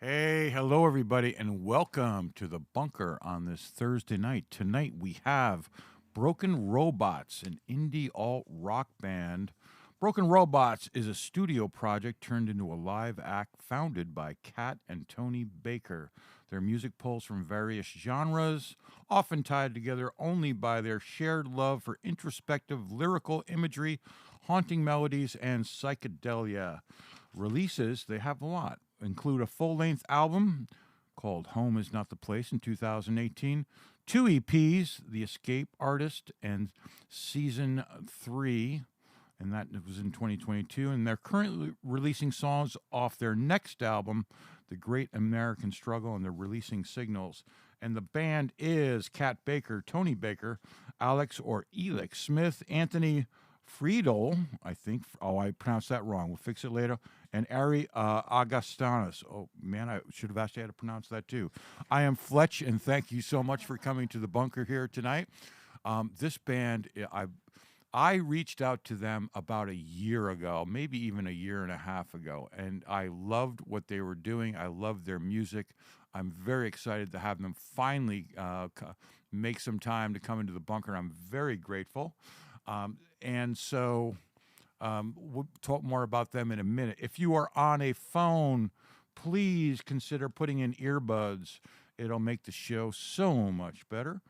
Hey, hello everybody, and welcome to the bunker on this Thursday night. Tonight we have Broken Robots, an indie alt rock band. Broken Robots is a studio project turned into a live act founded by Kat and Tony Baker. Their music pulls from various genres, often tied together only by their shared love for introspective lyrical imagery, haunting melodies, and psychedelia. Releases, they have a lot, include a full-length album called Home Is Not the Place in 2018, two EPs, The Escape Artist and Season 3, and that was in 2022, and they're currently releasing songs off their next album, The Great American Struggle, and they're releasing singles. And the band is Kat Baker, Tony Baker, Alex or Elix Smith, Anthony Friedli, I think. Oh, I pronounced that wrong. We'll fix it later. And Ari Augustanis. Oh, man, I should have asked you how to pronounce that, too. I am Fletch, and thank you so much for coming to the bunker here tonight. This band, I reached out to them about a year ago, maybe even a year and a half ago, and I loved what they were doing. I loved their music. I'm very excited to have them finally make some time to come into the bunker. I'm very grateful. And so we'll talk more about them in a minute. If you are on a phone, please consider putting in earbuds. It'll make the show so much better.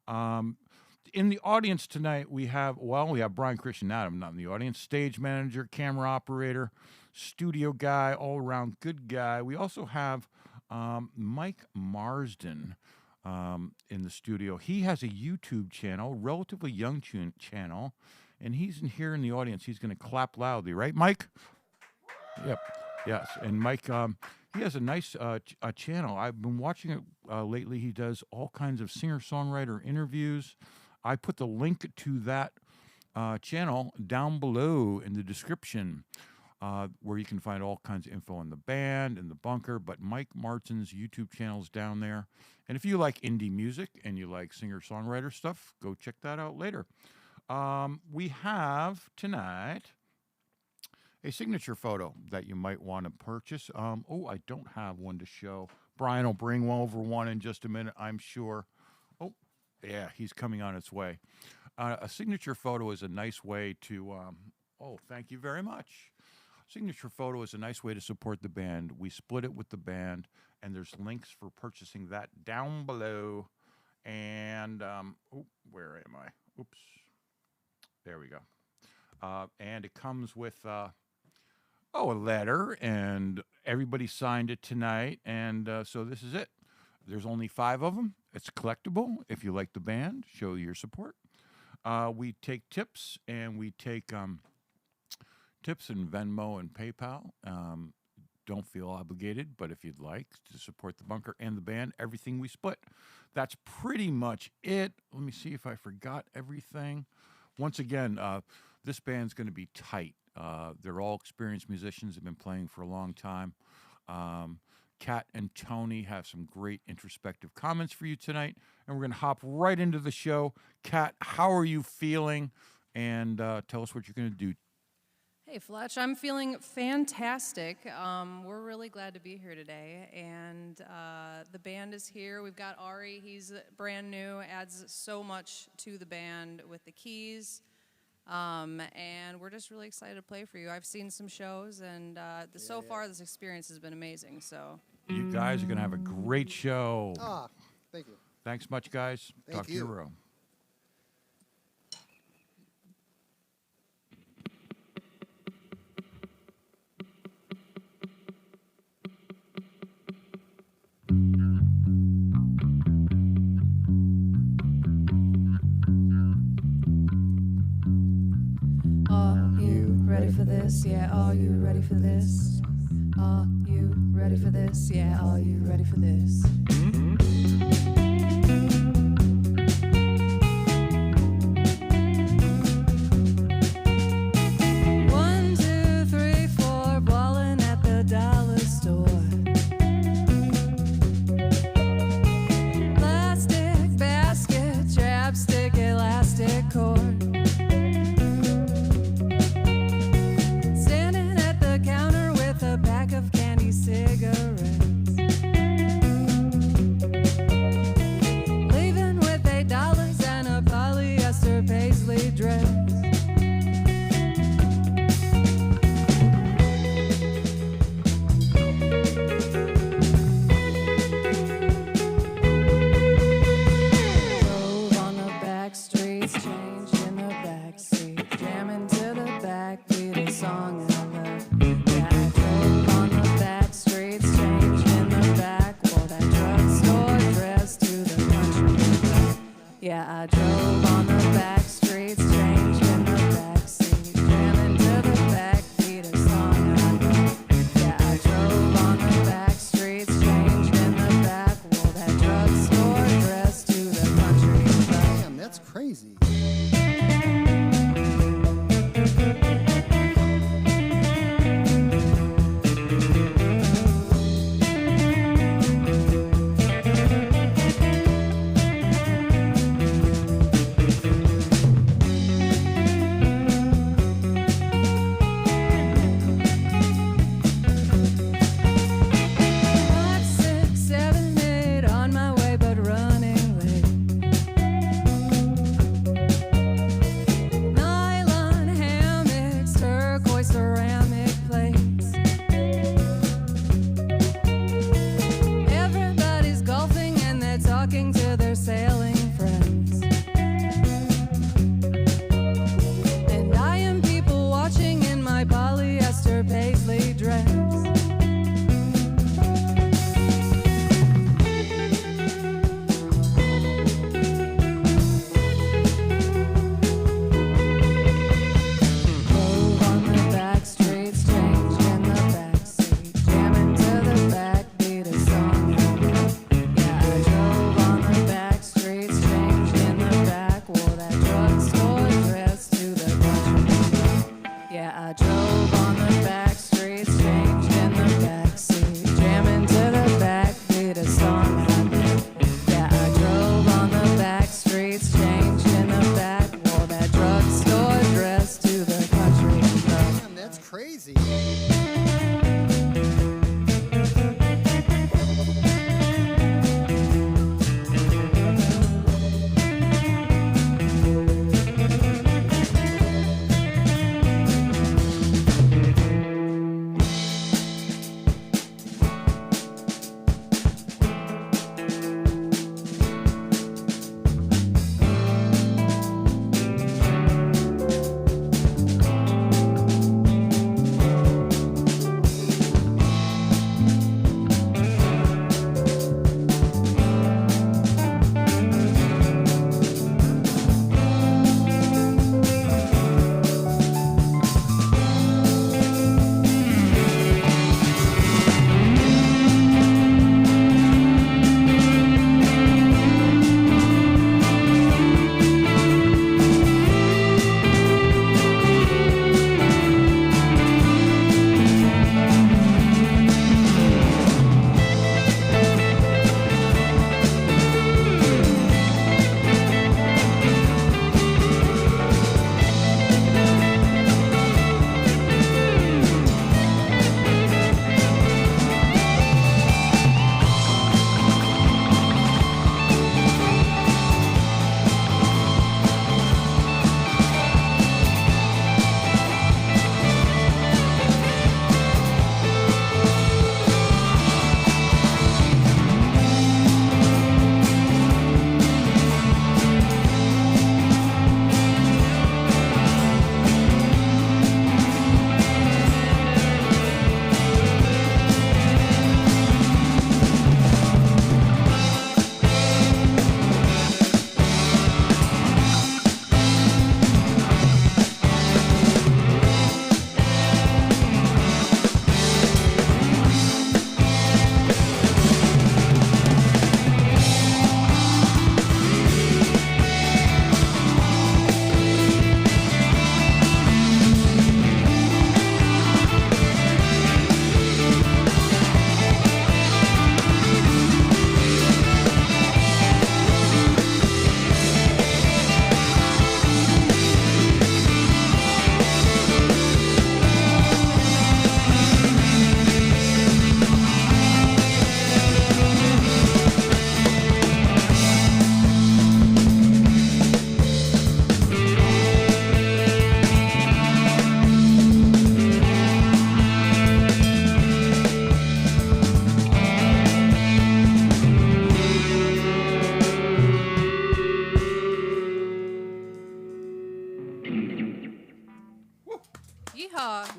In the audience tonight, we have Brian Christian Adam, not in the audience, stage manager, camera operator, studio guy, all-around good guy. We also have Mike Marsden in the studio. He has a YouTube channel, relatively young channel, and he's in here in the audience. He's going to clap loudly, right, Mike? Yep. Yes. And Mike, he has a nice channel. I've been watching it lately. He does all kinds of singer-songwriter interviews. I put the link to that channel down below in the description, where you can find all kinds of info on the band and the bunker. But Mike Martin's YouTube channel is down there. And if you like indie music and you like singer-songwriter stuff, go check that out later. We have tonight a signature photo that you might want to purchase. I don't have one to show. Brian will bring over one in just a minute, I'm sure. Oh, yeah, he's coming on its way. A signature photo is a nice way to, thank you very much. Signature photo is a nice way to support the band. We split it with the band, and there's links for purchasing that down below. And, where am I? Oops. There we go. And it comes with, a letter, and everybody signed it tonight, and so this is it. There's only 5 of them. It's collectible. If you like the band, show your support. We take tips, and we take tips in Venmo and PayPal. Don't feel obligated, but if you'd like to support the bunker and the band, everything we split. That's pretty much it. Let me see if I forgot everything. Once again, this band's going to be tight. They're all experienced musicians, have been playing for a long time. Kat and Tony have some great introspective comments for you tonight, and we're going to hop right into the show. Kat, how are you feeling? And tell us what you're going to do. Hey, Fletch, I'm feeling fantastic. We're really glad to be here today, and the band is here. We've got Ari. He's brand new, adds so much to the band with the keys, and we're just really excited to play for you. I've seen some shows, and so far this experience has been amazing. So you guys are going to have a great show. Thank you. Thanks much, guys. Talk to you in a row. Ready for this? Yeah, are you ready for this? Are you ready for this? Yeah, are you ready for this? One, two, three, four, ballin' at the dollar store. Plastic basket, chapstick, elastic cord. Standing at the counter with a pack of candy cigarettes.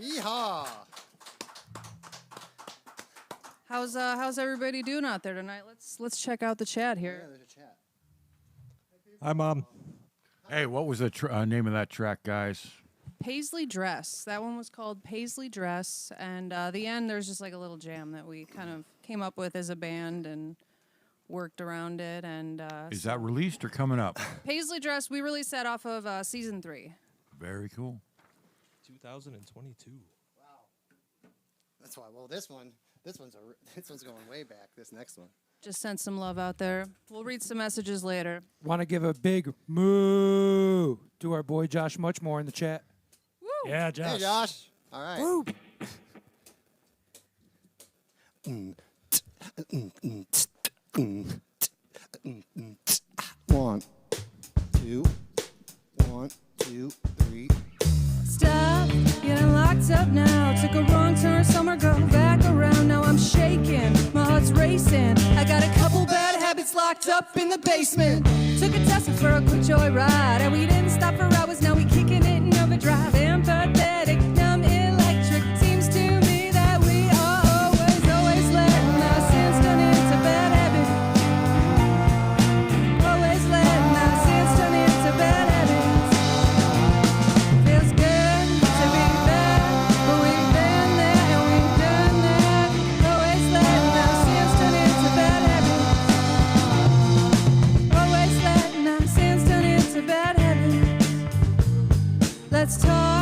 Yeehaw! How's everybody doing out there tonight? Let's check out the chat Yeah, here. there's a chat. Hi, Mom. Hey, what was the name of that track, guys? Paisley Dress. That one was called Paisley Dress, and the end there's just like a little jam that we kind of came up with as a band and worked around it. And Is that released or coming up? Paisley Dress, we released that off of season 3. Very cool. 2022. That's why. Well, this one's going way back. This next one. Just sent some love out there. We'll read some messages later. Want to give a big moo to our boy Josh Muchmore in the chat. Woo! Yeah, Josh. Hey, Josh. All right. Woo. One, two, three. Stop getting locked up now. Took a wrong turn, somewhere go back around. Now I'm shaking, my heart's racing. I got a couple bad habits locked up in the basement. Took a Tesla for a quick joyride, and we didn't stop for hours. Now we kicking it in overdrive. Empathetic, numb, electric. Seems to me that we are always letting our sins turn into bad habits. Always letting our sins turn into bad habits. Feels good to be back, but we've been there and we've done that. Always letting our sins turn into bad habits. Always letting our sins turn into bad habits. Let's talk.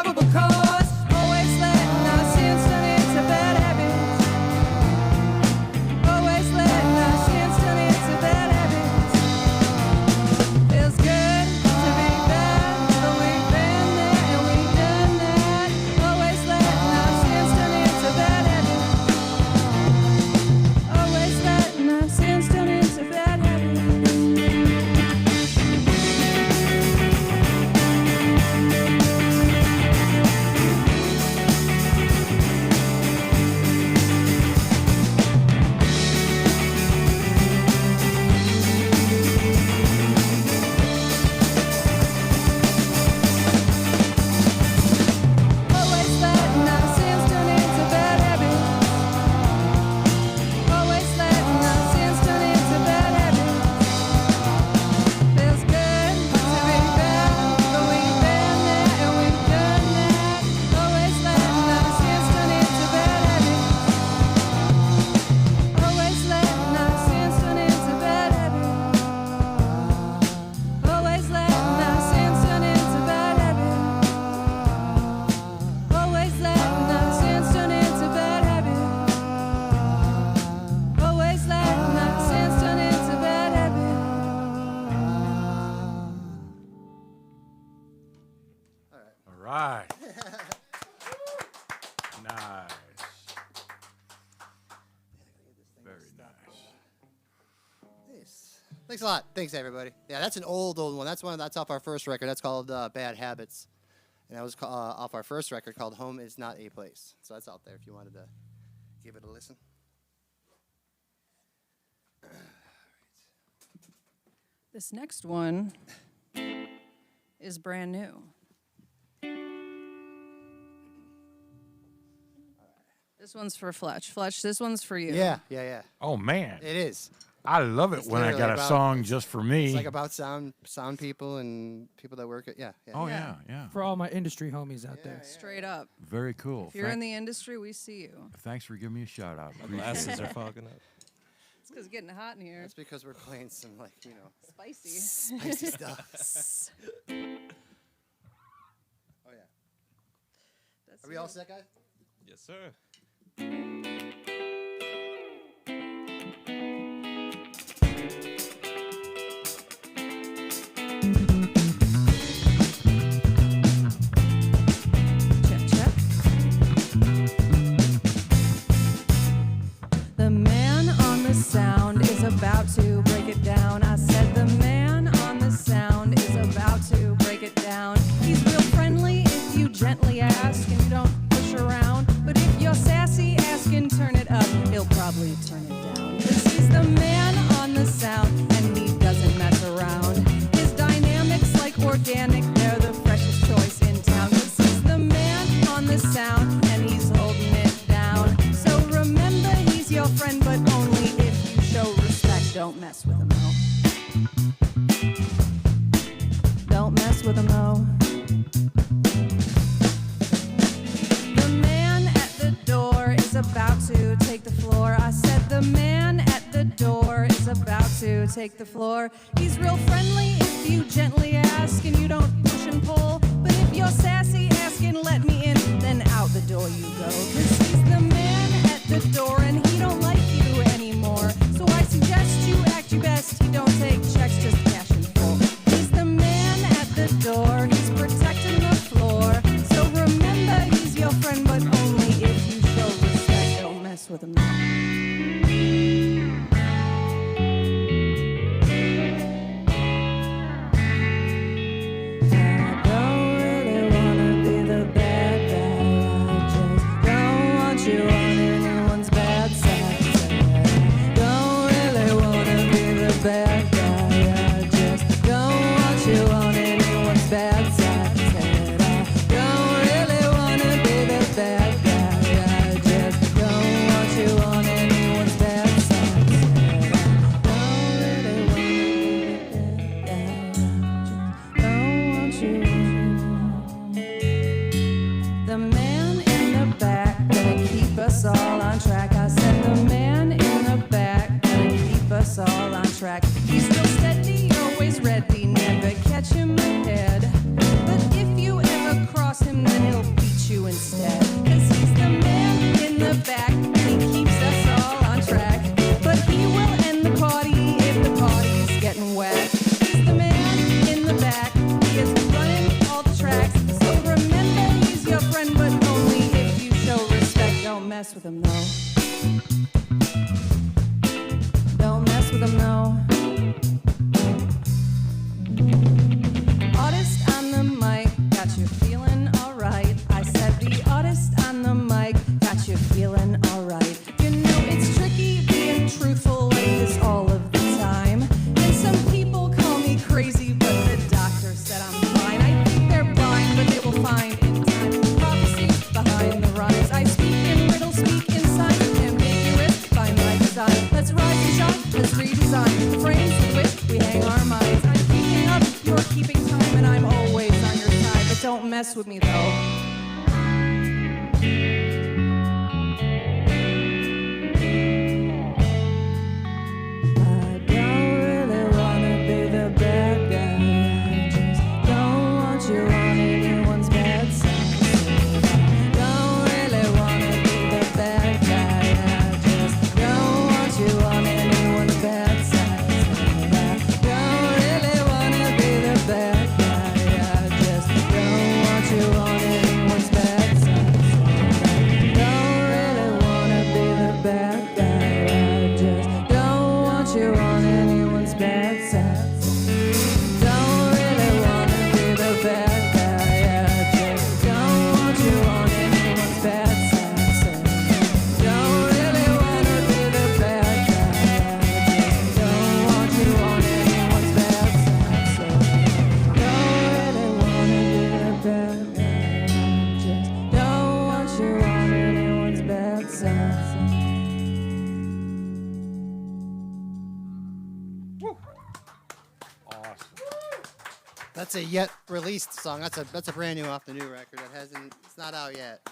probable cause. Always letting our sins turn into bad habits. Always letting our sins turn into bad habits. Feels good to be bad, but we've been there and we've done that. Always letting our sins turn into bad habits. Always letting our sins turn into bad habits. Always letting our sins turn into bad habits. Always letting our sins turn into bad habits. Feels good to be bad, but we've been there and we've done that. Always letting our sins turn into bad habits. Always letting our sins turn into bad habits. Always letting our sins turn into bad habits. Always letting our sins turn into bad habits. Always letting our sins turn into bad habits. All right. Nice. Very nice. Nice. Thanks a lot. Thanks, everybody. Yeah, that's an old one. That's off our first record. That's called Bad Habits. And that was off our first record called Home Is Not a Place. So that's out there if you wanted to give it a listen. This next one is brand new. This one's for Fletch. Fletch, this one's for you. Yeah. Oh, man. It is. I love it It's when I literally got a about- song just for me. It's like about sound people and people that work at, yeah. Oh, yeah, yeah. For all my industry homies out there. Straight up. Very cool. If you're in the industry, we see you. Thanks for giving me a shout out. My glasses are fogging up. It's because it's getting hot in here. That's because we're playing some, like, Spicy. spicy stuff. Oh, yeah. That's Are we all set, guys? Yes, sir. Check, check. The man on the sound is about to break it down. I said the man on the sound is about to break it down. He's real friendly if you gently ask and you don't push around. But if you're sassy, ask and turn it up, he'll probably turn it down. 'Cause he's the man on the sound and he doesn't mess around. His dynamics like organic, they're the freshest choice in town. 'Cause he's the man on the sound and he's holding it down. So remember, he's your friend, but only if you show respect. Don't mess with him, though. Don't mess with him, though. The man at the door is about to take the floor. I said the man at the door is about to take the floor. He's real friendly if you gently ask and you don't push and pull. But if you're sassy, ask and let me in, then out the door you go. 'Cause he's the man at the door and he don't like you anymore. So I suggest you act your best. He don't take checks, just cash in full. He's the man at the door. He's protecting the floor. So remember, he's your friend, but only if you show respect. Don't mess with him now. I don't really wanna be the shoe instead. 'Cause he's the man in the back, and he keeps us all on track. But he will end the party if the party's getting wet. He's the man in the back, he is running all the tracks. So remember, he's your friend, but only if you show respect. Don't mess with him, though. Don't mess with him, no. Artist on the mic, got you feeling alright. I said the artist on the mic, got you feeling alright. You know it's tricky being truthful like this all of the time. And some people call me crazy, but the doctor said I'm fine. I think they're blind, but they will find in time. Prophecy behind the rhymes. I speak in riddles, speak in signs, ambiguous by my design. Let's rise and shine, let's redesign the frames with which we hang our minds. I'm keeping up, you're keeping time, and I'm always on your side. But don't mess with me though. I don't really wanna be the bad guy. I just don't want you on anyone's bad side. Don't really wanna be the bad guy. I just don't want you on anyone's bad side. Don't really wanna be the bad guy. I just don't want you on anyone's bad side. Don't really wanna be the bad guy. I just don't want you on anyone's bad side. Don't really wanna be the bad guy. I just don't want you on anyone's bad side. Don't really wanna be the bad guy. I just don't want you on anyone's bad side. Don't really wanna be the bad guy. I just don't want you on anyone's bad side. That's a yet released song. That's a brand new off the new record. It's not out yet.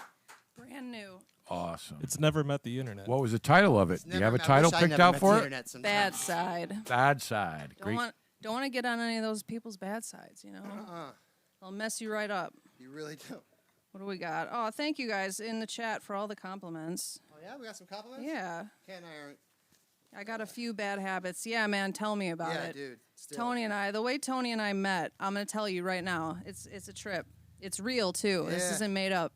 Brand new. Awesome. It's never met the internet. What was the title of it? Do you have a I title wish I picked never out met for the it? internet sometimes. Bad side. Bad Side. Great. Don't want to get on any of those people's bad sides, you know? They'll mess you right up. You really do. What do we got? Oh, thank you guys in the chat for all the compliments. Oh yeah, we got some compliments. Yeah. Ken and I are. I got a few bad habits. Yeah, man, tell me about Yeah, it. dude. Still. The way Tony and I met, I'm going to tell you right now, it's a trip. It's real, too. This Yeah. isn't made up.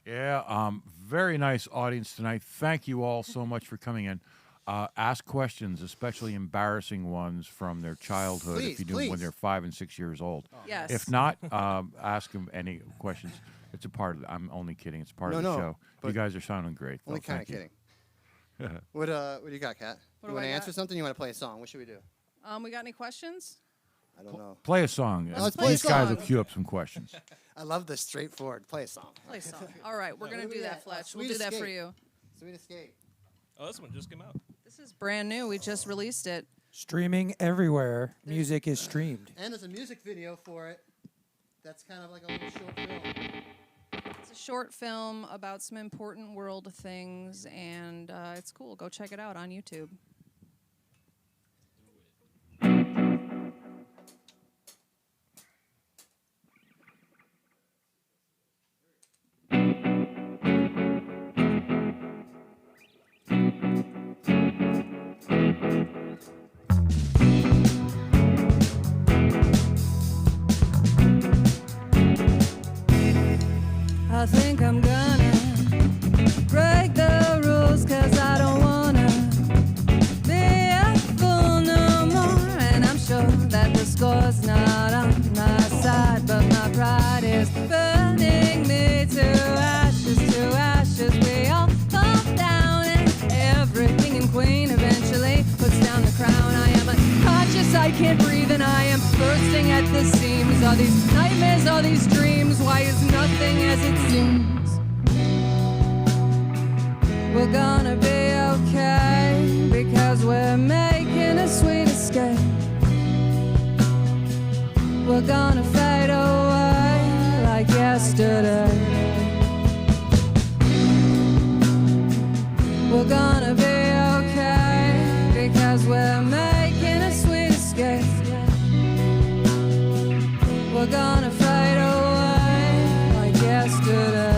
Yeah, very nice audience tonight. Thank you all so much for coming in. Ask questions, especially embarrassing ones from their childhood, Please, if you do please. when they're 5 and 6 years old. Yes. If not, ask them any questions. It's a part of it. I'm only kidding. It's part of the No, show. You but guys are sounding great. Only though. kind of Thank you. kidding. What do you got, Kat? What You do want I to got? answer something? You want to play a song? What should we do? We got any questions? I don't know. Play a song. Let's play a These guys song. will queue up some questions. I love this straightforward. Play a song. Play a song. All right, we're going to What do we that, got? Fletch. Sweet We'll do that for Escape. you. Sweet Escape. Oh, this one just came out. This is brand new. We just released it. Streaming everywhere. Music is streamed. And there's a music video for it. That's kind of like a little short film. It's a short film about some important world things, and it's cool. Go check it out on YouTube. I think I'm gonna break the rules, 'cause I don't wanna be a fool no more. And I'm sure that the score's not on my side, but my pride is burning me to ashes, to ashes. We all fall down, and every king and queen eventually puts down the crown. I am unconscious, I can't breathe, and I am bursting at the seams. All these nightmares, all these dreams, why is nothing as it seems? We're gonna be okay, because we're making a sweet escape. We're gonna fade away like yesterday. We're gonna be okay, because we're making a sweet escape. We're gonna fade away like yesterday.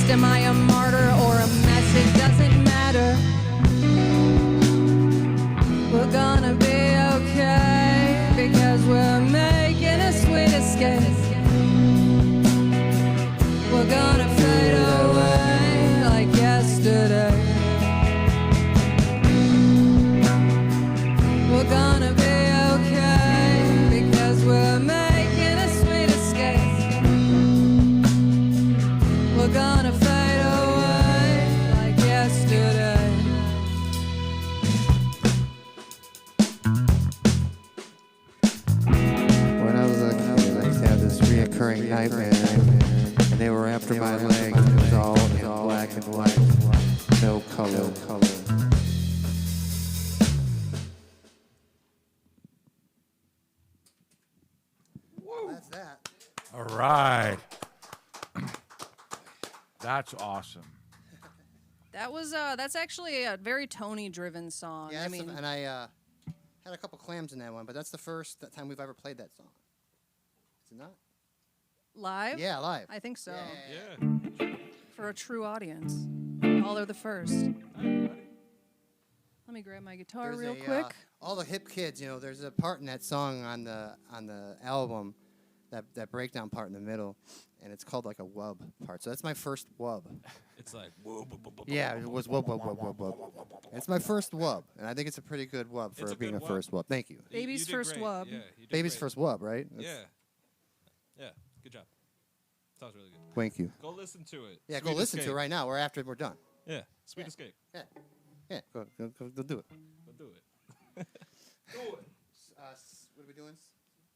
Christ? Am I a martyr or a mess? It doesn't matter. We're gonna be okay because we're making a sweet escape. We're gonna fade away like yesterday. We're gonna be okay because we're making a sweet escape. We're gonna fade away like yesterday. When I was a kid, I used to have this reoccurring nightmare, and they were after my legs. It was all in black and white, no color. That's that. All right. That's awesome. That's actually a very Tony-driven song. Yeah, I mean, and I had a couple clams in that one, but that's the first time we've ever played that song. Is it not? live? Yeah, live. I think so. Yeah. For a true audience. All are the first. Let me grab my guitar real quick. All the hip kids, there's a part in that song on the album, that breakdown part in the middle, and it's called like a wub part. So that's my first wub. It's like whoa, Yeah, it was wub, wub, wub, wub, wub. It's my first wub, and I think it's a pretty good wub for being a first wub. Thank you. Baby's did first great. wub. Yeah, you did Baby's great. first wub, right? Yeah. Good job. Sounds really good. Thank you. Go listen to it. Yeah, Sweet go listen to Escape. it right now. We're after we're done. Yeah. Sweet Escape. Yeah, go do it. Go do it. Do it. What are we doing?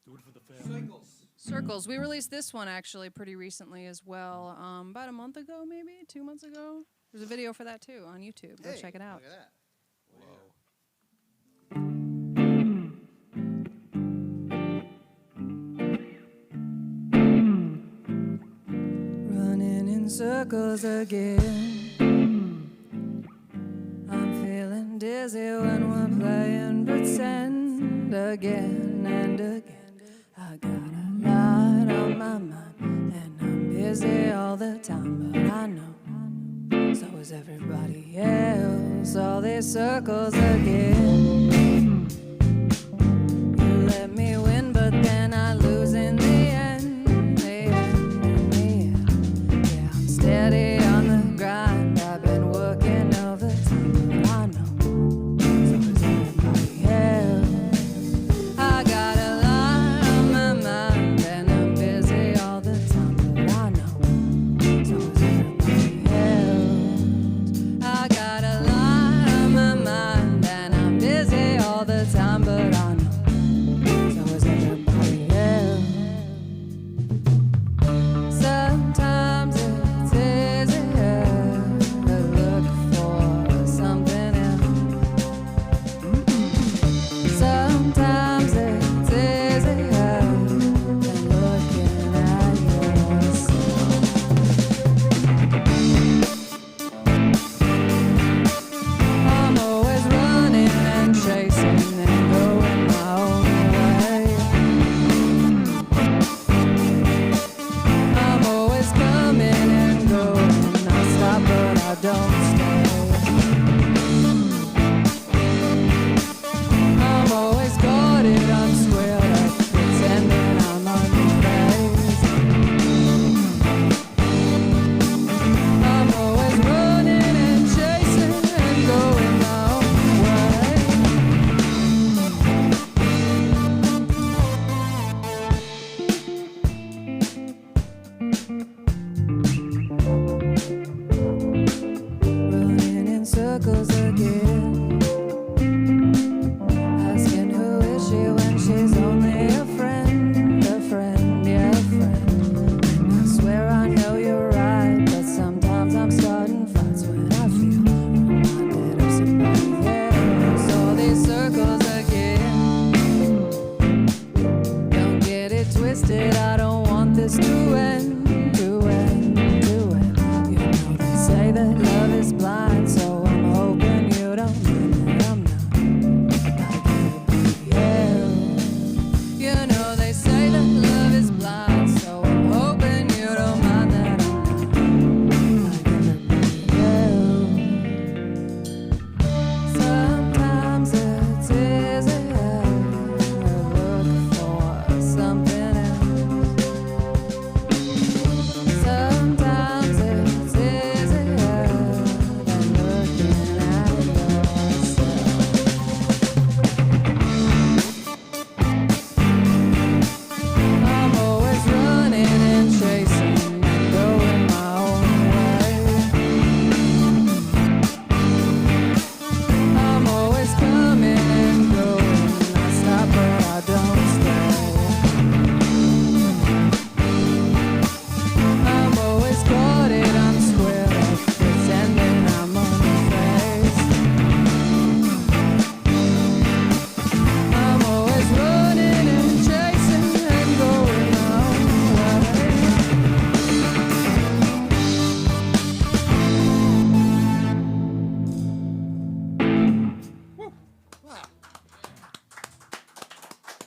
Do it for the family. Circles. We released this one actually pretty recently as well. About a month ago, maybe 2 months ago. There's a video for that too on YouTube. Go check it out. Look at that. Running in circles again. I'm feeling dizzy when we're playing pretend again and again. I got a lot on my mind and I'm busy all the time, but I know so is everybody else. All these circles again. You let me win, but then I lose in the end. Yeah, I'm steady on the grind. I've been working overtime, but I know so is everybody else. I got a lot on my mind and I'm busy all the time, but I know so is everybody else. I got a lot on my mind and I'm busy all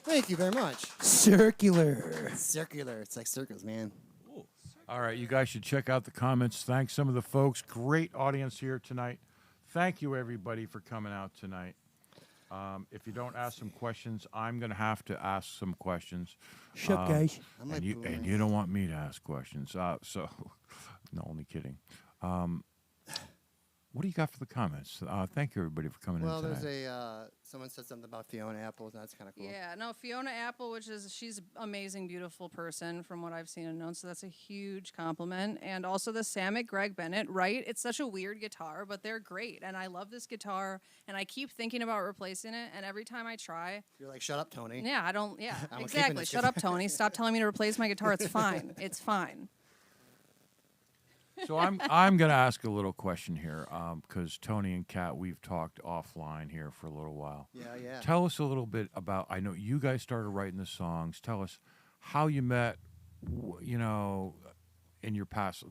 Thank you very much. Circular. Circular. It's like circles, man. All right, you guys should check out the comments. Thanks some of the folks. Great audience here tonight. Thank you, everybody, for coming out tonight. If you don't ask some questions, I'm going to have to ask some questions. Shut up, guys. And you don't want me to ask questions. So, no, only kidding. What do you got for the comments? Thank you, everybody, for coming in tonight. Well, there's someone said something about Fiona Apples, and that's kind of cool. Yeah, no, Fiona Apple, she's an amazing, beautiful person from what I've seen and known, so that's a huge compliment. And also the Samick Greg Bennett, right? It's such a weird guitar, but they're great, and I love this guitar, and I keep thinking about replacing it, and every time I try... You're like, shut up, Tony. Yeah, I'm exactly. Shut up, Tony. Stop telling me to replace my guitar. It's fine. It's fine. So I'm going to ask a little question here because Tony and Kat, we've talked offline here for a little while. Yeah. Tell us a little bit about, I know you guys started writing the songs. Tell us how you met, in your past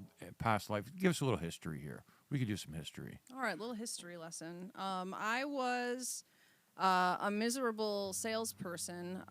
life. Give us a little history here. We could do some history. All right, little history lesson. I was a miserable salesperson,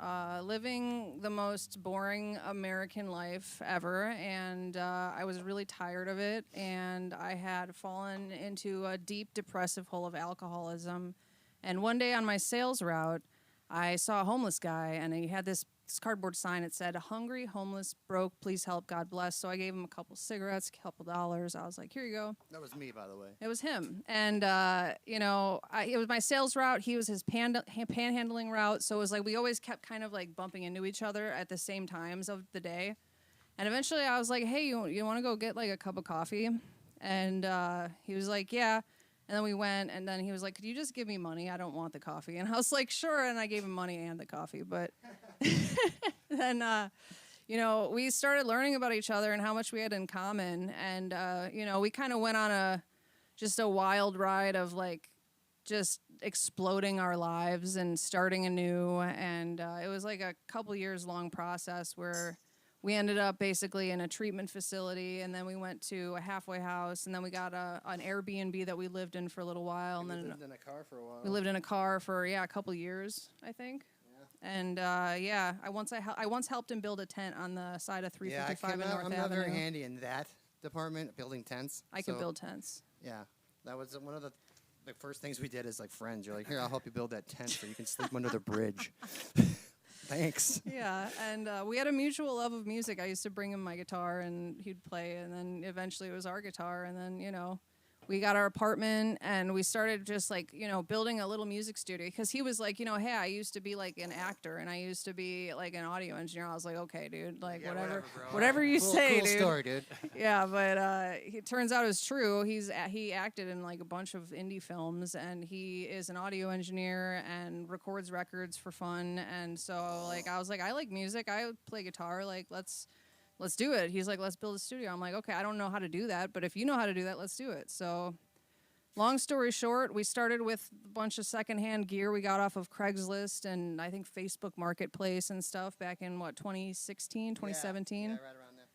living the most boring American life ever, and I was really tired of it, and I had fallen into a deep depressive hole of alcoholism. And one day on my sales route, I saw a homeless guy, and he had this cardboard sign. It said, "Hungry, homeless, broke, please help, God bless." So I gave him a couple cigarettes, a couple dollars. I was like, "Here you go." That was me, by the way. It was him. And, it was my sales route. He was his panhandling route. So it was like we always kept kind of like bumping into each other at the same times of the day. And eventually I was like, "Hey, you want to go get like a cup of coffee?" And he was like, "Yeah." And then we went, and then he was like, "Could you just give me money? I don't want the coffee." And I was like, "Sure." And I gave him money and the coffee. But then, we started learning about each other and how much we had in common. And, we kind of went on just a wild ride of like just exploding our lives and starting anew. And it was like a couple years long process where we ended up basically in a treatment facility, and then we went to a halfway house, and then we got an Airbnb that we lived in for a little while. And then lived in a car for a while. we lived in a car for, a couple years, I think. Yeah. And, I once helped him build a tent on the side of 355 in North Avenue. I'm not very handy in that department, building tents. I can build tents. Yeah, that was one of the first things we did as like friends. You're like, "Here, I'll help you build that tent so you can sleep under the bridge." Thanks. Yeah, and we had a mutual love of music. I used to bring him my guitar, and he'd play, and then eventually it was our guitar, and then, we got our apartment, and we started just, like, building a little music studio, because he was like, "Hey, I used to be, like, an actor, and I used to be, like, an audio engineer." I was like, "Okay, dude, like, Yeah, whatever you say, cool dude." Story, dude. Yeah, but it turns out it's true. He acted in like a bunch of indie films, and he is an audio engineer and records records for fun. And so like I was like, I like music. I play guitar. Like let's do it. He's like, "Let's build a studio." I'm like, "Okay, I don't know how to do that, but if you know how to do that, let's do it." So long story short, we started with a bunch of secondhand gear we got off of Craigslist and I think Facebook Marketplace and stuff back in 2016, 2017. Yeah, right around there.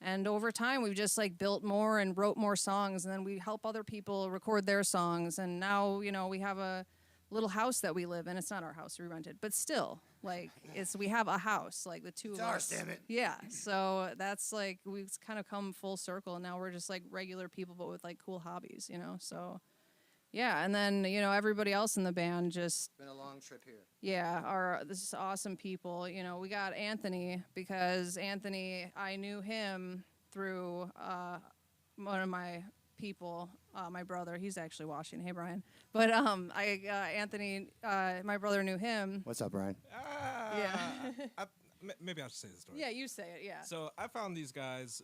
And over time, we've just like built more and wrote more songs, and then we help other people record their songs. And now, we have a little house that we live in. It's not our house, we rented, but still, like, we have a house, like the two of ours, us. damn it. Yeah. So that's like we've kind of come full circle. And now we're just like regular people, but with like cool hobbies, So yeah, and then everybody else in the band just It's been a long trip here. yeah, this is awesome people. We got Anthony because Anthony, I knew him through one of my people, my brother. He's actually watching. Hey, Brian. But Anthony, my brother knew him. What's up, Brian? Yeah. Maybe I should say the story. Yeah, you say it. Yeah. So I found these guys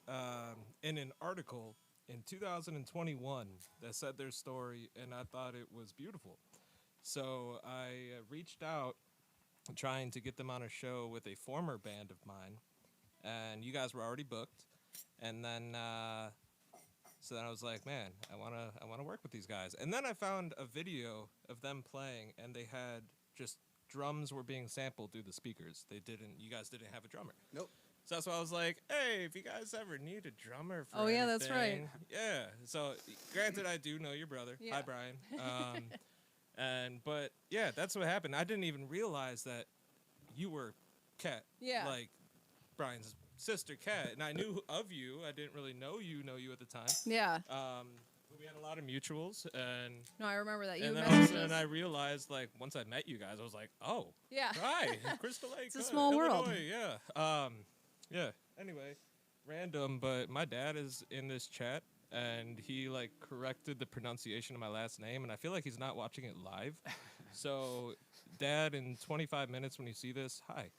in an article in 2021 that said their story, and I thought it was beautiful. So I reached out trying to get them on a show with a former band of mine, and you guys were already booked. And then so then I was like, man, I want to work with these guys. And then I found a video of them playing, and they had just drums were being sampled through the speakers. You guys didn't have a drummer. Nope. So that's why I was like, hey, if you guys ever need a drummer for yeah, that's right. Yeah. So granted, I do know your brother. Yeah. Hi, Brian. But yeah, that's what happened. I didn't even realize that you were Kat. Yeah. Like Brian's sister, Kat. And I knew of you. I didn't really know you at the time. Yeah. But we had a lot of mutuals, and No, I remember that. You and then all of a messaged sudden us. I realized, like, once I met you guys, I was like, oh, Yeah. hi, Crystal Lake. It's a small world. Illinois, yeah. Yeah. Anyway, random, but my dad is in this chat, and he like corrected the pronunciation of my last name, and I feel like he's not watching it live. So, Dad, in 25 minutes when you see this, hi.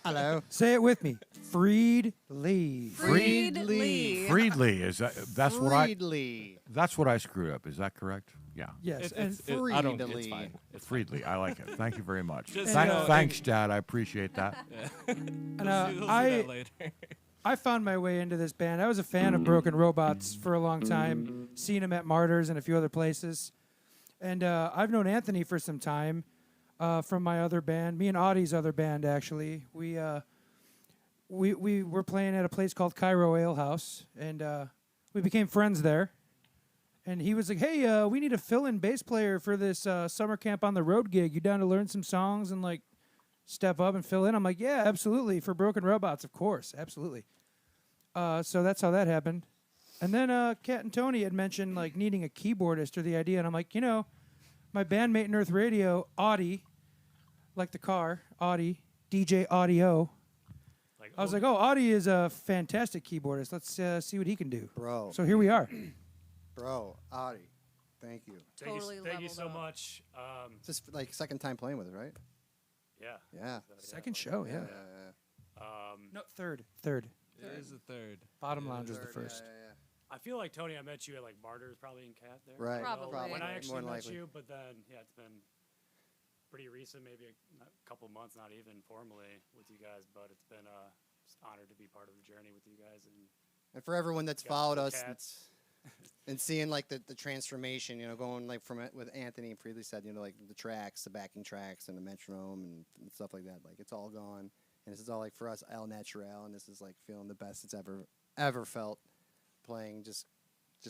Hello. Say it with me. Friedli. Friedli. Friedli is that's what I Friedli. that's what I screwed up. Is that correct? Yeah. Yes. and I don't. It's Friedli. fine. It's Friedli, I like it. Thank you very much. Just, Thanks, Dad. I appreciate that. and, We'll see that later. I found my way into this band. I was a fan of Broken Robots for a long time, seen them at Martyrs and a few other places. And I've known Anthony for some time from my other band, me and Audie's other band, actually. We were playing at a place called Cairo Ale House, and we became friends there. And he was like, hey, we need a fill-in bass player for this summer camp on the road gig. You down to learn some songs and, like, step up and fill in? I'm like, yeah, absolutely. For Broken Robots, of course. Absolutely. So that's how that happened. And then Kat and Tony had mentioned, like, needing a keyboardist or the idea. And I'm like, you know, my bandmate in Earth Radio, Audie, like the car, Audie, DJ Audio. I was like, oh, Audie is a fantastic keyboardist. Let's see what he can do. Bro. So here we are. Bro, Audie, thank you. Totally Thank you leveled so up. much. It's just like second time playing with it, right? Yeah. Yeah. Second show, yeah. No, third. It is the third. Bottom Lounge was the Third, first. yeah. I feel like Tony, I met you at like Martyrs, probably in Cat there. Right. Probably. When I More actually than met likely. you, but then it's been pretty recent, maybe a couple months, not even formally with you guys, but it's been just honored to be part of the journey with you guys. And for everyone that's Got followed the us Cats. and seeing like the transformation, you know, going like from it with Anthony and Friedli said, you know, like the tracks, the backing tracks, and the metronome and stuff like that. Like it's all gone, and this is all like for us El Natural, and this is like feeling the best it's ever felt playing. Just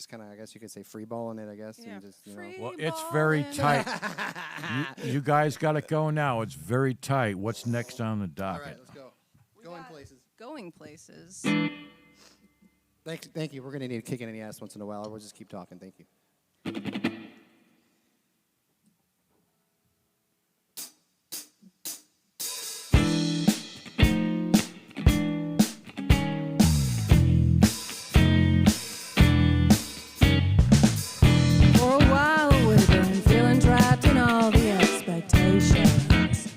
kind of, I guess you could say freeballing it, I guess. Yeah. And just, you know. Free Well, it's very ballin'. tight. you guys got to go now. It's very tight. What's next on the All docket? right, let's go. Going got- places. Going places. Thank you. We're gonna need a kick in the ass once in a while. We'll just keep talking. Thank you. For a while we've been feeling trapped in all the expectations.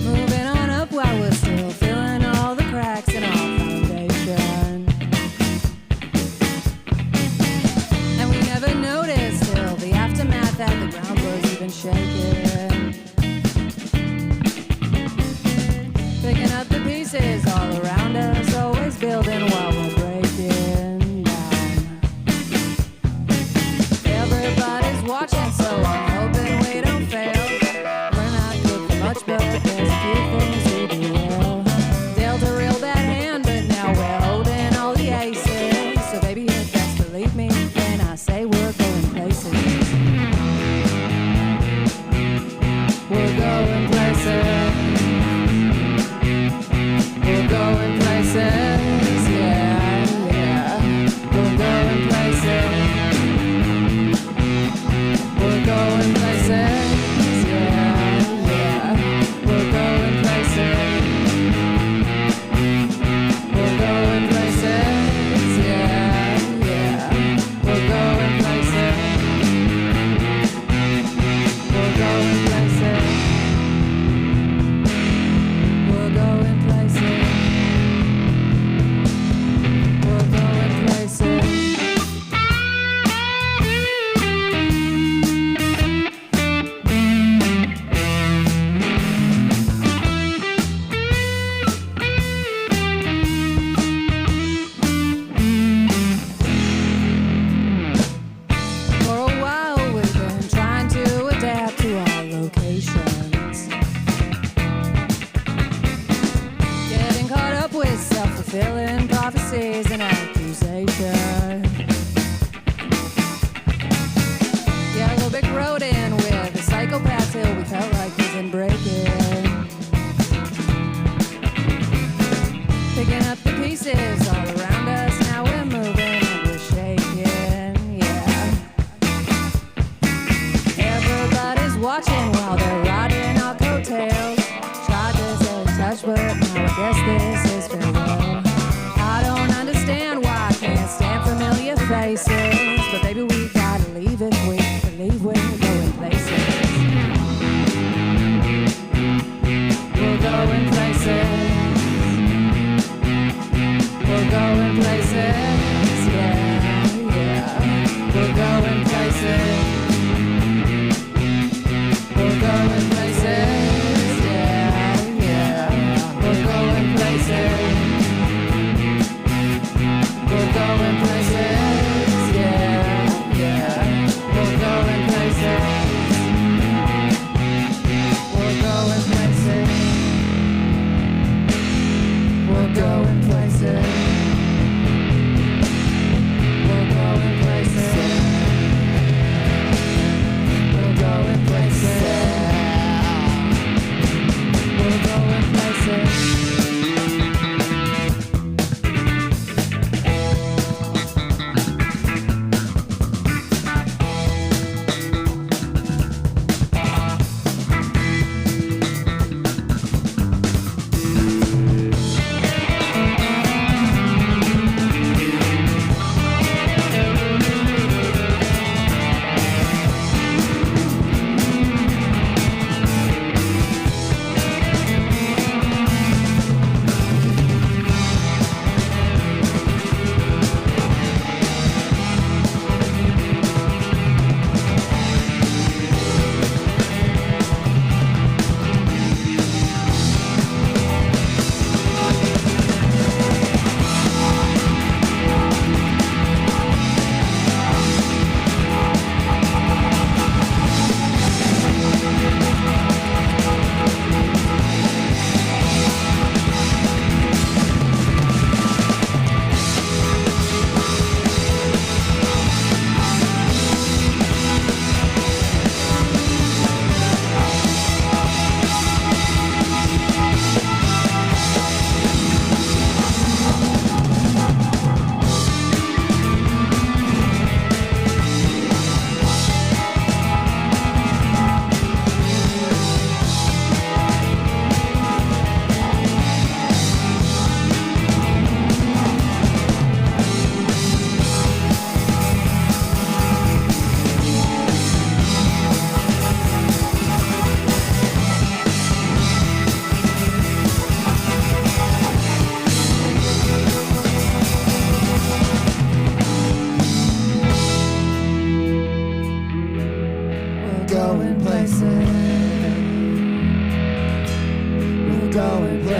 Moving on up while we're still filling all the cracks in our foundation. And we never noticed till the aftermath that the ground was even shaking. Picking up the pieces all around us, always building while we're breaking down. Everybody's watching, so I'm hoping we don't fail. We're not good for much, but there's a few things we do well. Dealt a real bad hand, but now we're holding all the aces. So baby, you best believe me when I say we're going places. We're going places. We're going places, yeah, yeah. We're going places. We're going places, yeah, yeah. We're going places.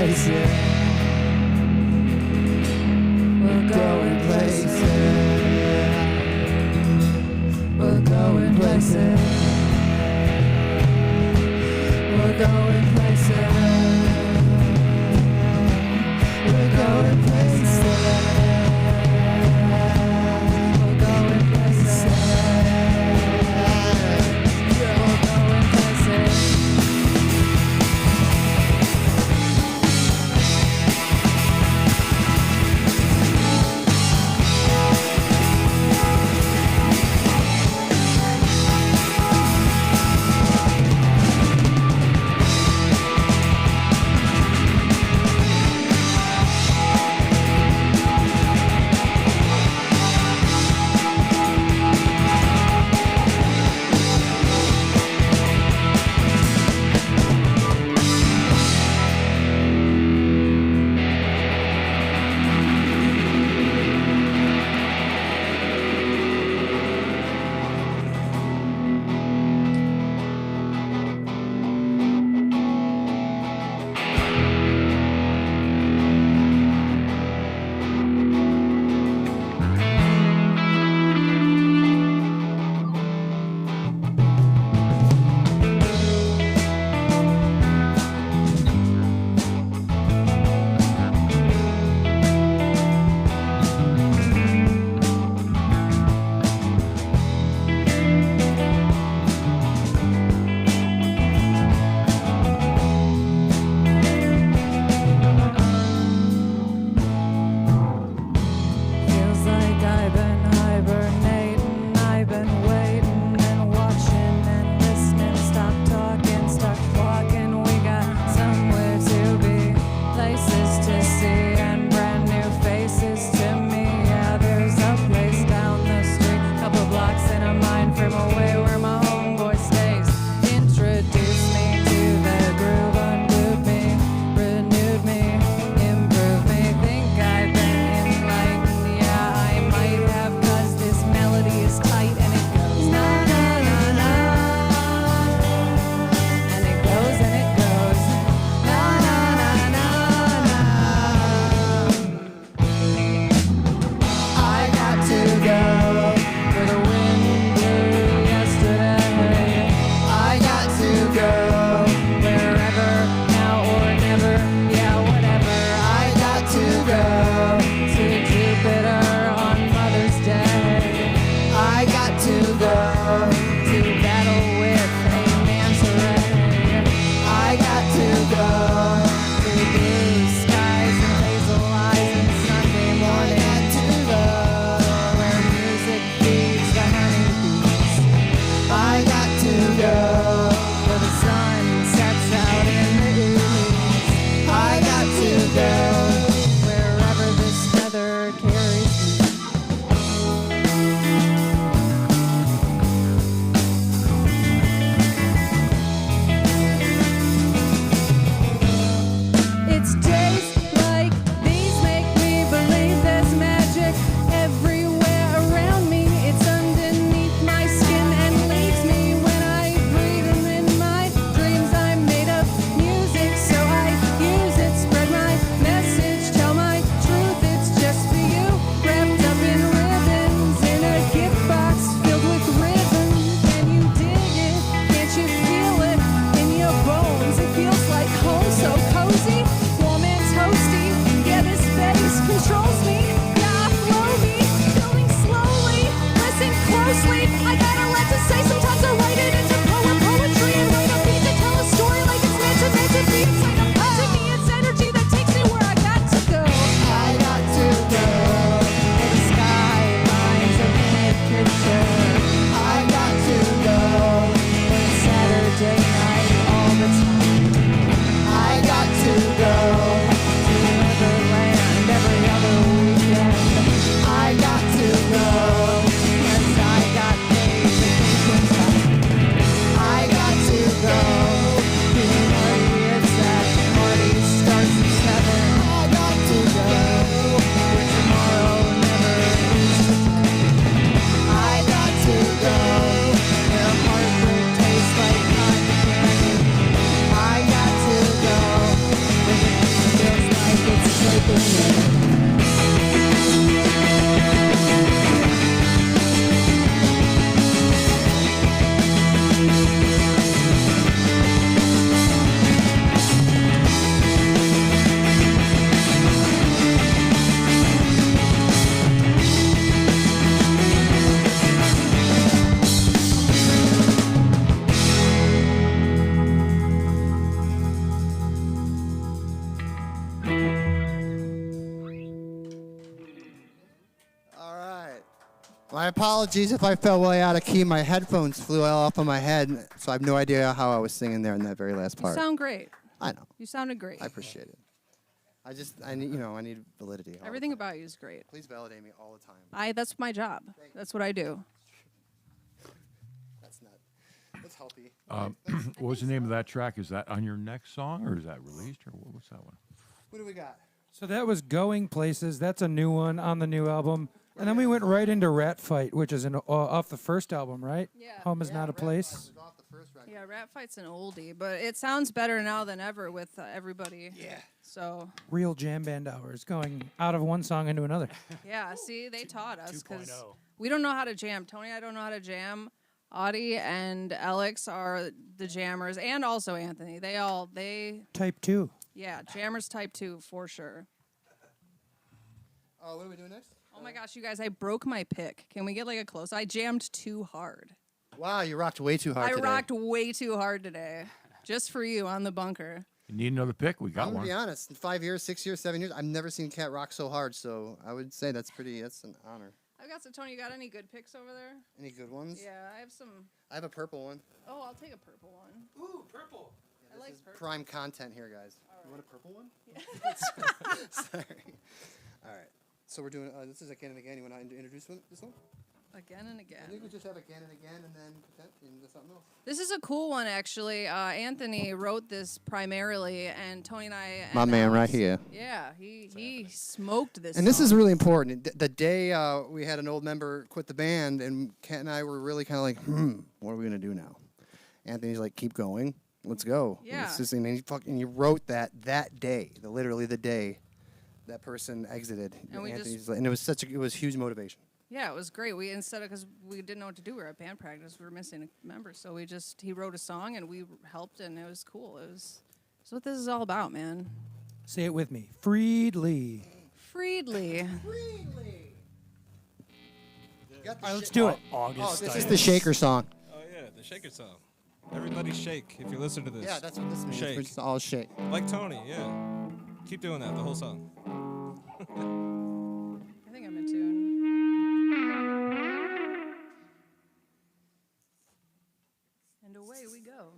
places. We're going places. We're going places. We're going places. We're going places. We're going places. We're going places. My apologies if I fell way out of key. My headphones flew all off of my head, so I have no idea how I was singing there in that very last part. You sound great. I know. You sounded great. I appreciate it. I need validity. Everything about you is great. Please validate me all the time. That's my job. That's what I do. That's healthy. What was the name of that track? Is that on your next song, or is that released, or what's that one? What do we got? So that was Going Places. That's a new one on the new album. And then we went right into Rat Fight, which is off the first album, right? Yeah. Home is Not a Place. Yeah, Rat Fight's an oldie, but it sounds better now than ever with everybody. Yeah. So. Real jam band hours, going out of one song into another. Yeah, see, they taught us because 2.0. we don't know how to jam. Tony, I don't know how to jam. Audie and Alex are the jammers, and also Anthony. They Type 2. yeah, jammers type 2 for sure. Oh, what are we doing next? Oh my gosh, you guys, I broke my pick. Can we get like a close? I jammed too hard. Wow, you rocked way too hard I today. rocked way too hard today. Just for you on the bunker. You need another pick? We got I'm one. gonna be honest. In 5 years, 6 years, 7 years, I've never seen Cat rock so hard. So I would say that's an honor. I've got some, Tony, you got any good picks over there? Any good ones? Yeah, I have some. I have a purple one. Oh, I'll take a purple one. Ooh, purple. I like This is purple. prime content here, guys. You want a purple one? Sorry. All right. So we're doing. This is Again and Again. You want to introduce this one? Again and I think again. we just have Again and Again, and then pretend into something else. This is a cool one, actually. Anthony wrote this primarily, and Tony and I. My and man right Alex- here. Yeah, he smoked this. And this is song. really important. The day we had an old member quit the band, and Kat and I were really kind of like, what are we gonna do now? Anthony's like, keep going, let's go. Yeah. It's just, and he wrote that day, literally the day that person exited. And we Anthony's like, and it was huge motivation. Yeah, it was great. We because we didn't know what to do. We were at band practice. We were missing a member, so he wrote a song and we helped, and it was cool. It's what this is all about, man. Say it with me. Friedli. Friedli. All right, let's do it. August. This is the Shaker song. Oh yeah, the shaker song. Everybody shake if you listen to this. Yeah, that's what this means. Shake. We're just all shake. Like Tony, yeah. Keep doing that the whole song. I think I'm in tune. And away we go.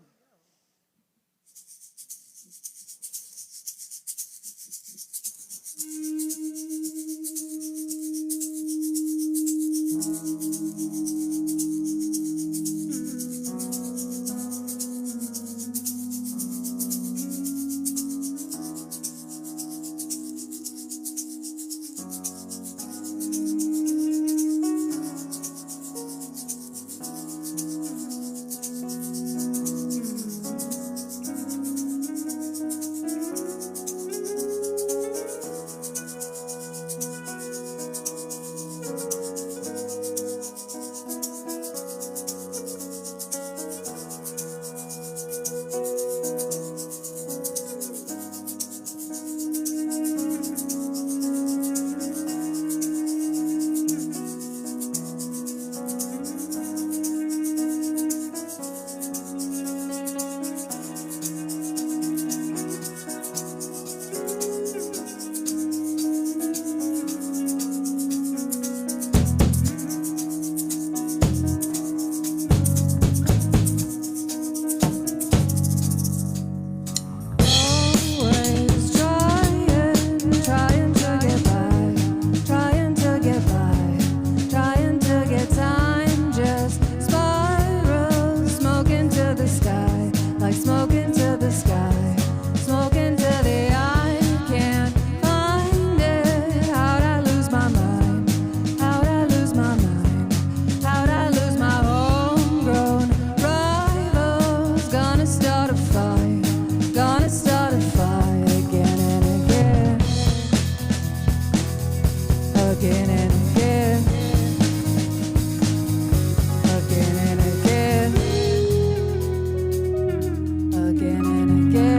again and again.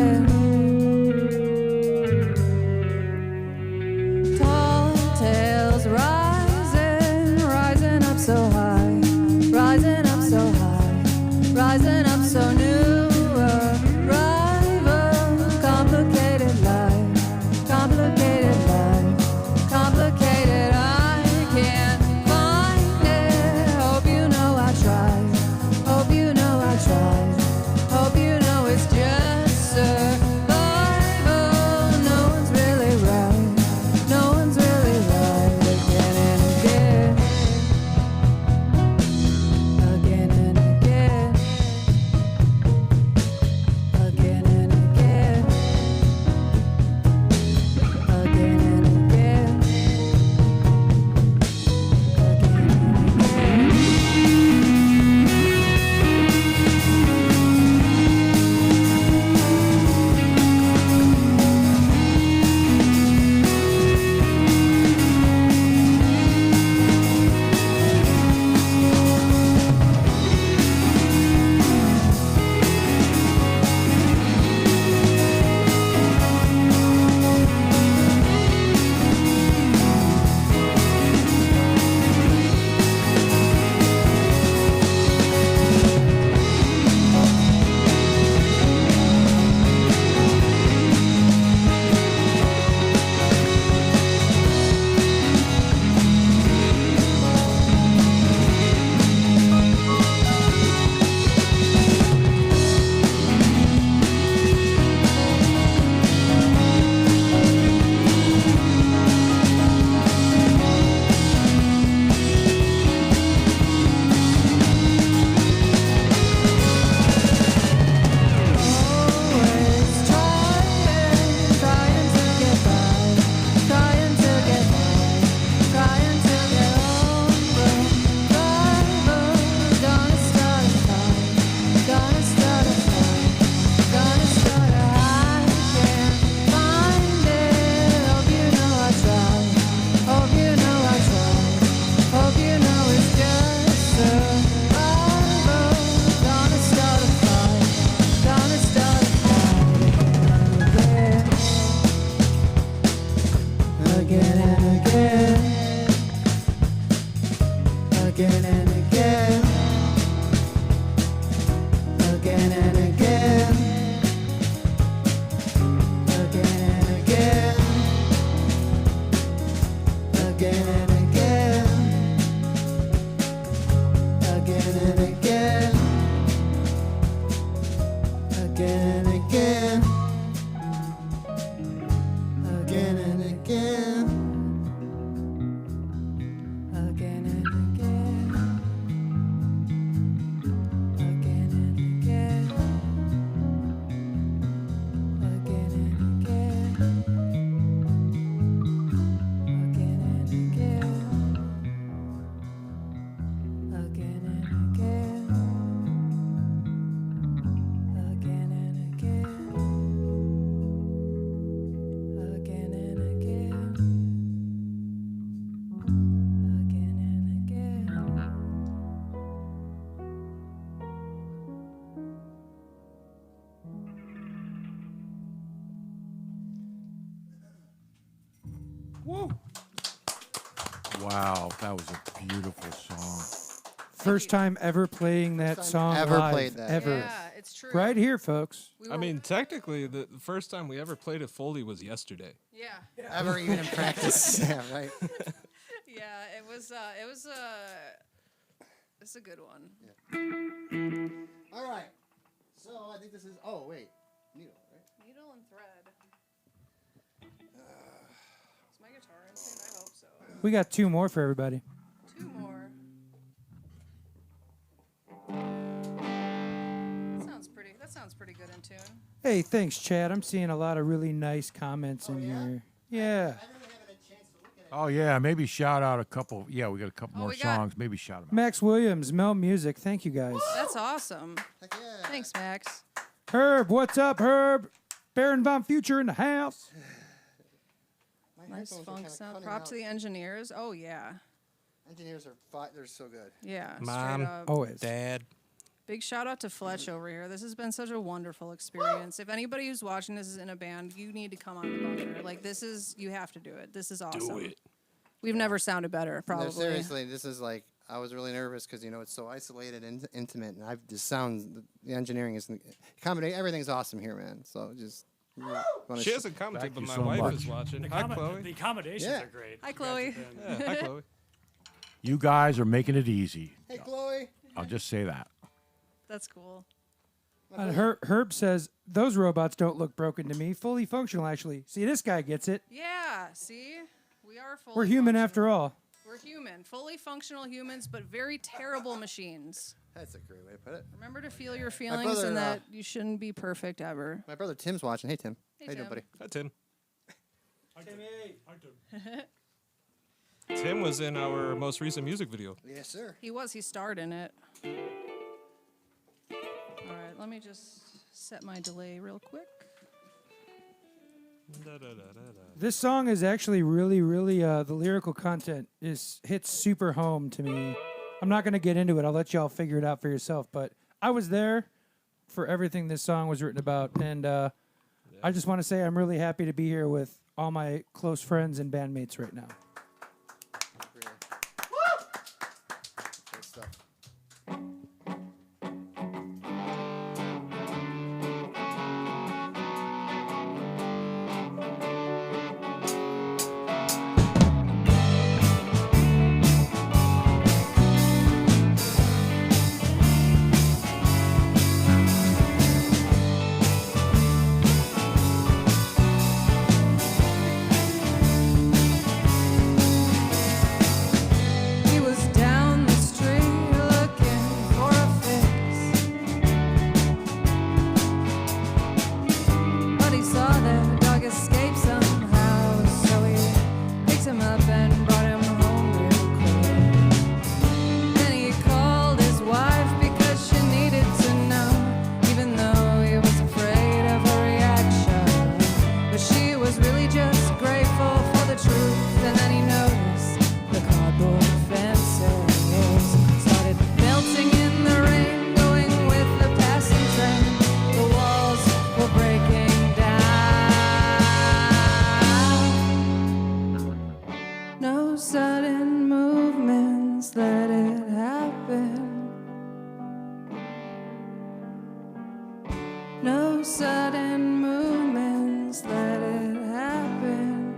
Woo! Wow, that was a beautiful song. First time ever playing that First song time ever live, played that. ever. Yeah, it's true. Right here, folks. We I were- mean, technically, the first time we ever played it fully was yesterday. yeah, Ever even in practice. Yeah, right. yeah. It's a good one. All right. So I think this is. Oh wait, needle, right? Needle and thread. Is my guitar in tune? I hope so. We got 2 more for everybody. 2 more. That sounds pretty good in tune. Hey, thanks, Chad. I'm seeing a lot of really nice comments in here. Yeah. I really haven't had a chance to look at it. Oh yeah, maybe shout out a couple. Yeah, we got a couple more we got- songs. Maybe shout them out. Max Williams, Mel Music. Thank you, guys. That's awesome. Heck yeah. Thanks, Max. Herb, what's up, Herb? Baron Von Future in the house. My Nice headphones are funk kinda sound. cutting Props to out. the engineers. Oh yeah, Engineers are they're so good. yeah. Mom. Straight up. Always. Dad. Big shout out to Fletch over here. This has been such a wonderful experience. If anybody who's watching this is in a band, you need to come on the bunker. Like you have to do it. This is awesome. Do it. We've never sounded better, probably. No, seriously, this is like I was really nervous because it's so isolated and intimate, and I've just sounds the engineering is accommodate everything's awesome here, man. So just wanna She hasn't commented, Thank but you my so wife much. is watching. The, Hi, the Chloe. accommodations Yeah. are great. Hi, You guys Chloe. have been- Yeah, hi, Chloe. You guys are making it easy. Hey, Chloe. I'll just say that. That's cool. And Herb says, those robots don't look broken to me. Fully functional, actually. See, this guy gets it. Yeah, see? We are fully We're human functional. after all. We're human. Fully functional humans, but very terrible machines. That's a great way to put it. Remember to feel your feelings brother, and that you shouldn't be perfect ever. My brother Tim's watching. Hey, Tim. Hey, How you doing, Tim. buddy? Hi, Tim. Timmy. Tim was in our most recent music video. Yes, sir. He starred in it. All right, let me just set my delay real quick. This song is actually really, really, the lyrical content hits super home to me. I'm not going to get into it. I'll let y'all figure it out for yourself. But I was there for everything this song was written about. And I just want to say I'm really happy to be here with all my close friends and bandmates right now. Really. Good stuff. He was down the street looking for a fix, but he saw the dog escape somehow, so he picked him up and brought him home real quick. Then he called his wife because she needed to know, even though he was afraid of her reaction. But she was really just grateful for the truth, and then he noticed the cardboard fences started melting in the rain, going with the passing train. The walls were breaking down. No sudden movements, let it happen. No sudden movements, let it happen.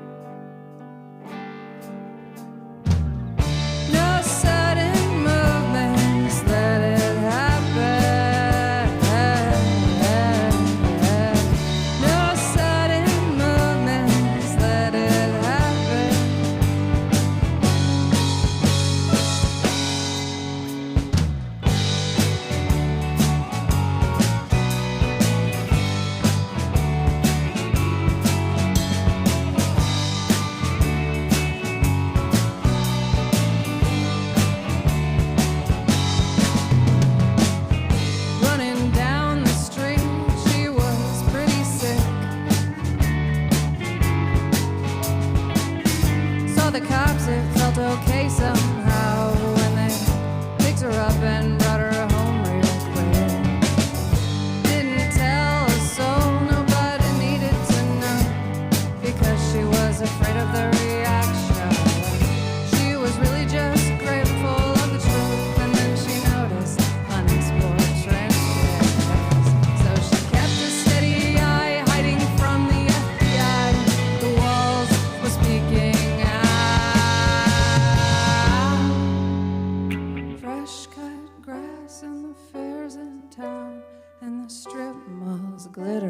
No sudden movements, let it happen. No sudden movements, let it happen.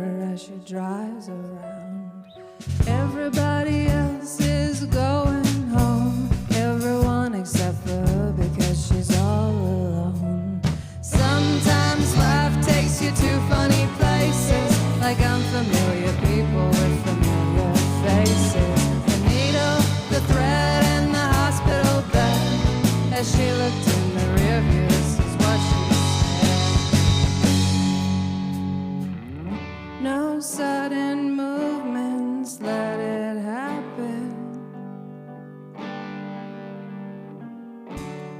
her as she drives around. Everybody else is going home, everyone except for her because she's all alone. Sometimes life takes you to funny places, like unfamiliar people with familiar faces. The needle, the thread, and the hospital bed. As she looked in the rear view, this is what she said. No sudden movements, let it happen.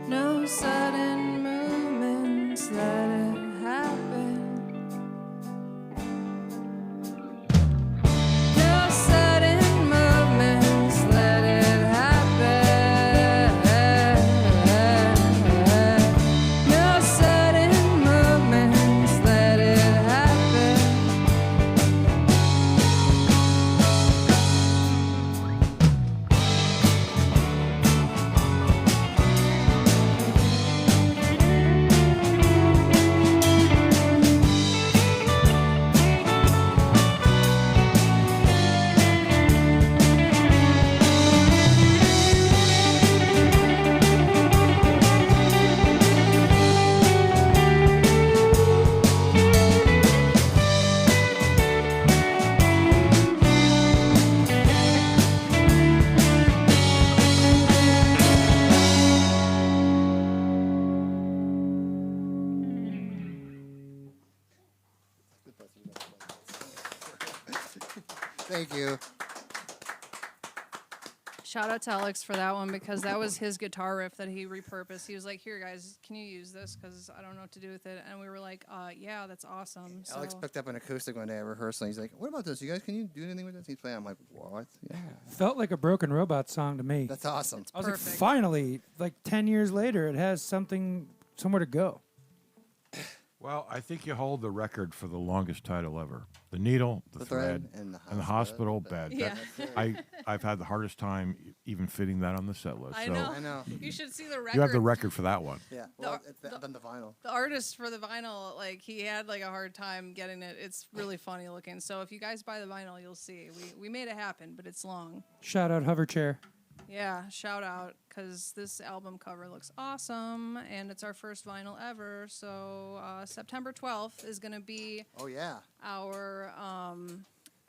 No sudden movements, let it happen. No sudden movements, let it happen. No sudden movements, let it happen. Thank you. Shout out to Alex for that one because that was his guitar riff that he repurposed. He was like, "Here, guys, can you use this? Because I don't know what to do with it." And we were like, "Yeah, that's awesome." So Alex picked up an acoustic one day at rehearsal. He's like, "What about this? You guys, can you do anything with this?" He's playing. I'm like, "What? Yeah, Felt like a Broken Robot song to me. that's awesome." I was perfect. like, finally, like 10 years later, it has somewhere to go. Well, I think you hold the record for the longest title ever. The needle, the thread, and the hospital bed. Yeah. I've had the hardest time even fitting that on the set list. I so know. I know. You should see the record. you have the record for that one. Yeah. The- Well, it's on the vinyl. The artist for the vinyl, like he had like a hard time getting it. It's really funny looking. So if you guys buy the vinyl, you'll see. We made it happen, but it's long. Shout out Hoverchair. Yeah, shout out because this album cover looks awesome, and it's our first vinyl ever. So September 12th is going to be Oh yeah. our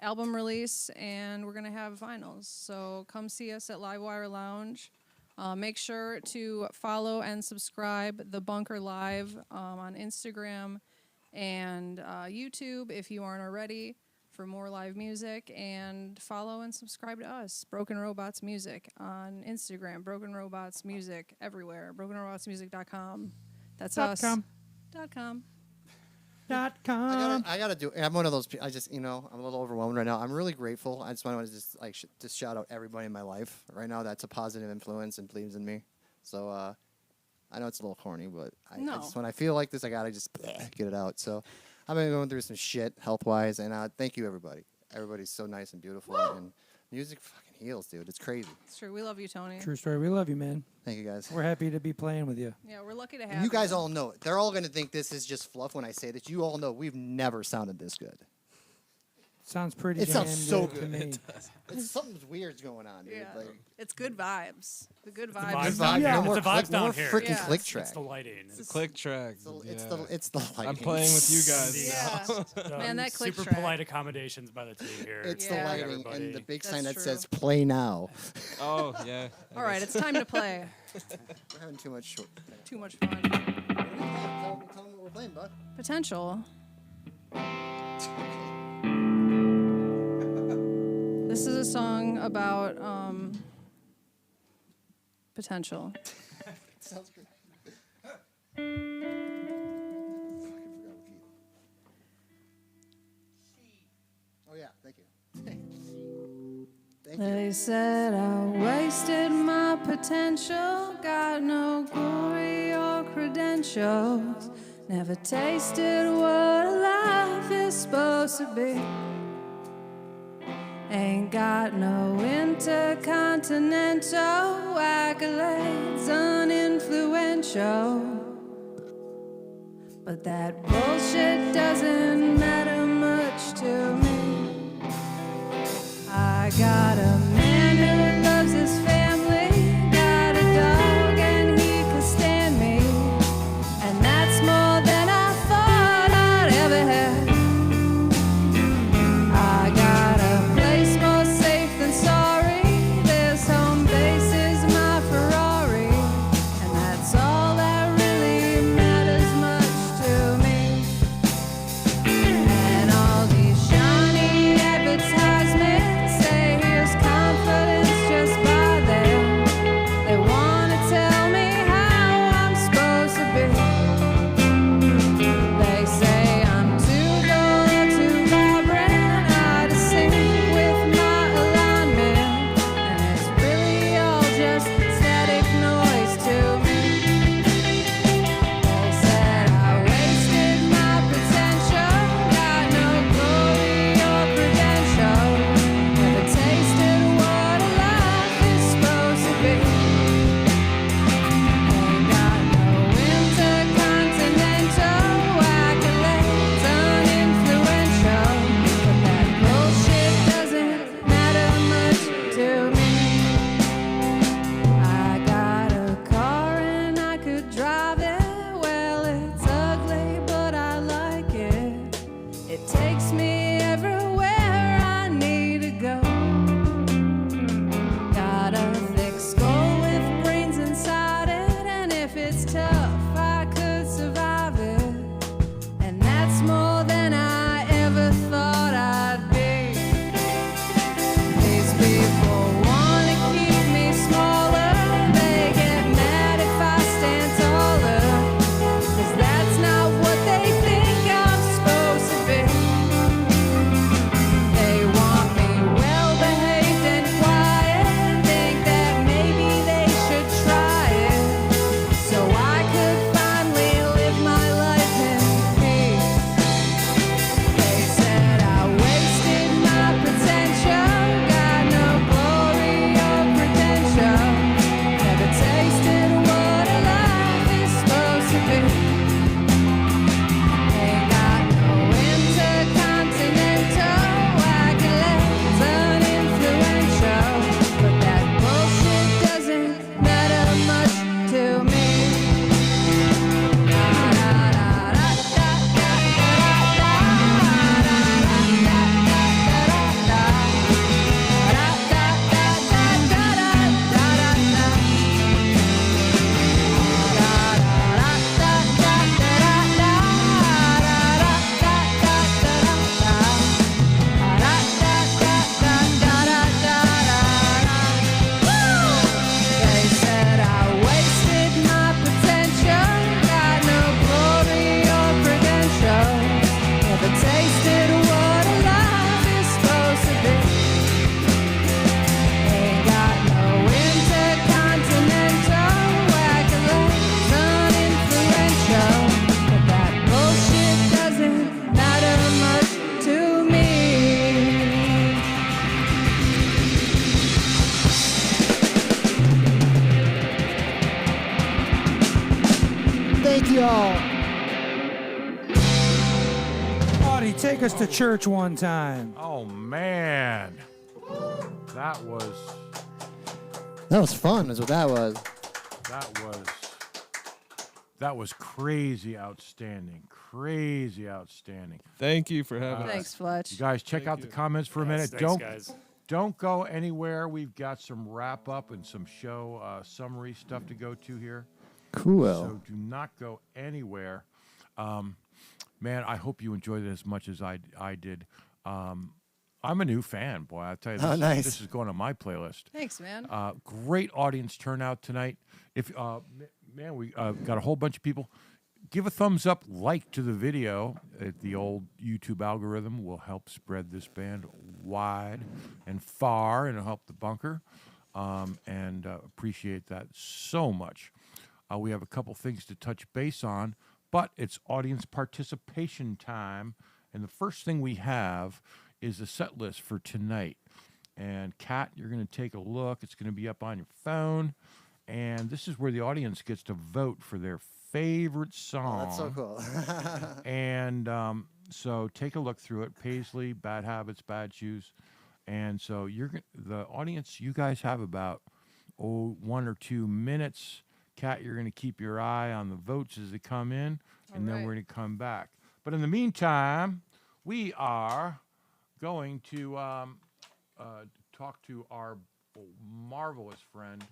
album release, and we're going to have vinyls. So come see us at Livewire Lounge. Make sure to follow and subscribe The Bunker Live on Instagram and YouTube if you aren't already for more live music, and follow and subscribe to us, Broken Robots Music, on Instagram, Broken Robots Music everywhere, brokenrobotsmusic.com. That's us. .com. .com. .com. I gotta do. I'm one of those. I just, I'm a little overwhelmed right now. I'm really grateful. I just want to just shout out everybody in my life right now that's a positive influence and believes in me. So I know it's a little corny, but I just when I feel like this, I gotta just get it out. So I've been going through some shit health wise, and thank you everybody. Everybody's so nice and beautiful, and music fucking heals, dude. It's crazy. It's true. We love you, Tony. True story. We love you, man. Thank you guys. We're happy to be playing with you. Yeah, we're lucky to have And you guys all know it. They're all gonna think this is just fluff when I say that. You all know we've never sounded this good. Sounds pretty It sounds damn so good to good. me. It's something's weird's going on, dude. Yeah. Like, It's good vibes. The good The vibes. vibes Good down vibe. here. Yeah. No It's more the vibes click, down more here. freaking Yeah. click track. It's the lighting. Click track. It's the lighting. I'm playing with you guys. Yeah. Man, that click super track. polite accommodations by the team here. It's Yeah. the lighting Everybody. and the big That's sign that true. says "Play now." Oh yeah. All right, it's time to play. We're having too much short. Too much fun. Tell them what we're playing, bud. Potential. This is a song about potential. Sounds good. Fucking forgot what key. Oh yeah, thank you. Thank you. They said I wasted my potential, got no glory or credentials, never tasted what life is supposed to be. Ain't got no intercontinental accolades, uninfluential. But that bullshit doesn't matter much to me. I got a man who loves his family, got a dog and he could stand me, and that's more than I thought I'd ever have. I got a place more safe than sorry, this home base is my Ferrari, and that's all that really matters much to me. And all these shiny advertisements say here's confidence just by them. They wanna tell me how I'm supposed to be. They say I'm too dull or too vibrant, out of sync with my alignment, and it's really all just static noise to me. They said I wasted my potential, got no glory or credential, never tasted what a life is supposed to be. Ain't got no intercontinental accolades, uninfluential, but that bullshit doesn't matter much to me. I got a car and I could drive it. Well, it's ugly, but I like it. It takes me everywhere I need to go. Got a thick skull with brains inside it, and if it's tough, I could survive it. And that's more than I ever thought I'd be. These people wanna keep me smaller, they get mad if I stand taller, 'cause that's not what they think I'm supposed to be. They want me well behaved and quiet, think that maybe they should try it, so I could finally live my life in peace. They said I wasted my potential, got no glory or credential, never tasted what a life is supposed to be. Ain't got no intercontinental accolades, uninfluential, but that bullshit doesn't matter much to me. They said I wasted my potential, got no glory or credentials, never tasted what a life is supposed to be. Ain't got no intercontinental accolades, uninfluential, but that bullshit doesn't matter much to me. Thank you all. Audie, take us to church one time. Oh man, that That was fun, is what that was. that was crazy outstanding. Crazy outstanding. Thank you for having us. Thanks, Fletch. You guys check out the comments for a minute. Thanks, guys. Don't go anywhere. We've got some wrap up and some show summary stuff to go to here. Cool. So do not go anywhere. Man, I hope you enjoyed it as much as I did. I'm a new fan, boy. I'll tell you, Oh, nice. this is going on my playlist. Thanks, man. Great audience turnout tonight. If man, we got a whole bunch of people. Give a thumbs up, like to the video. The old YouTube algorithm will help spread this band wide and far, and it'll help the bunker. And appreciate that so much. We have a couple things to touch base on, but it's audience participation time. And the first thing we have is a set list for tonight. And Kat, you're going to take a look. It's going to be up on your phone. And this is where the audience gets to vote for their favorite song. Oh, that's so cool. And So take a look through it. Paisley, Bad Habits, Bad Shoes. And so the audience, you guys have about 1 or 2 minutes. Kat, you're going to keep your eye on the votes as they come in, and then right. we're going to come back. But in the meantime, we are going to talk to our marvelous friend,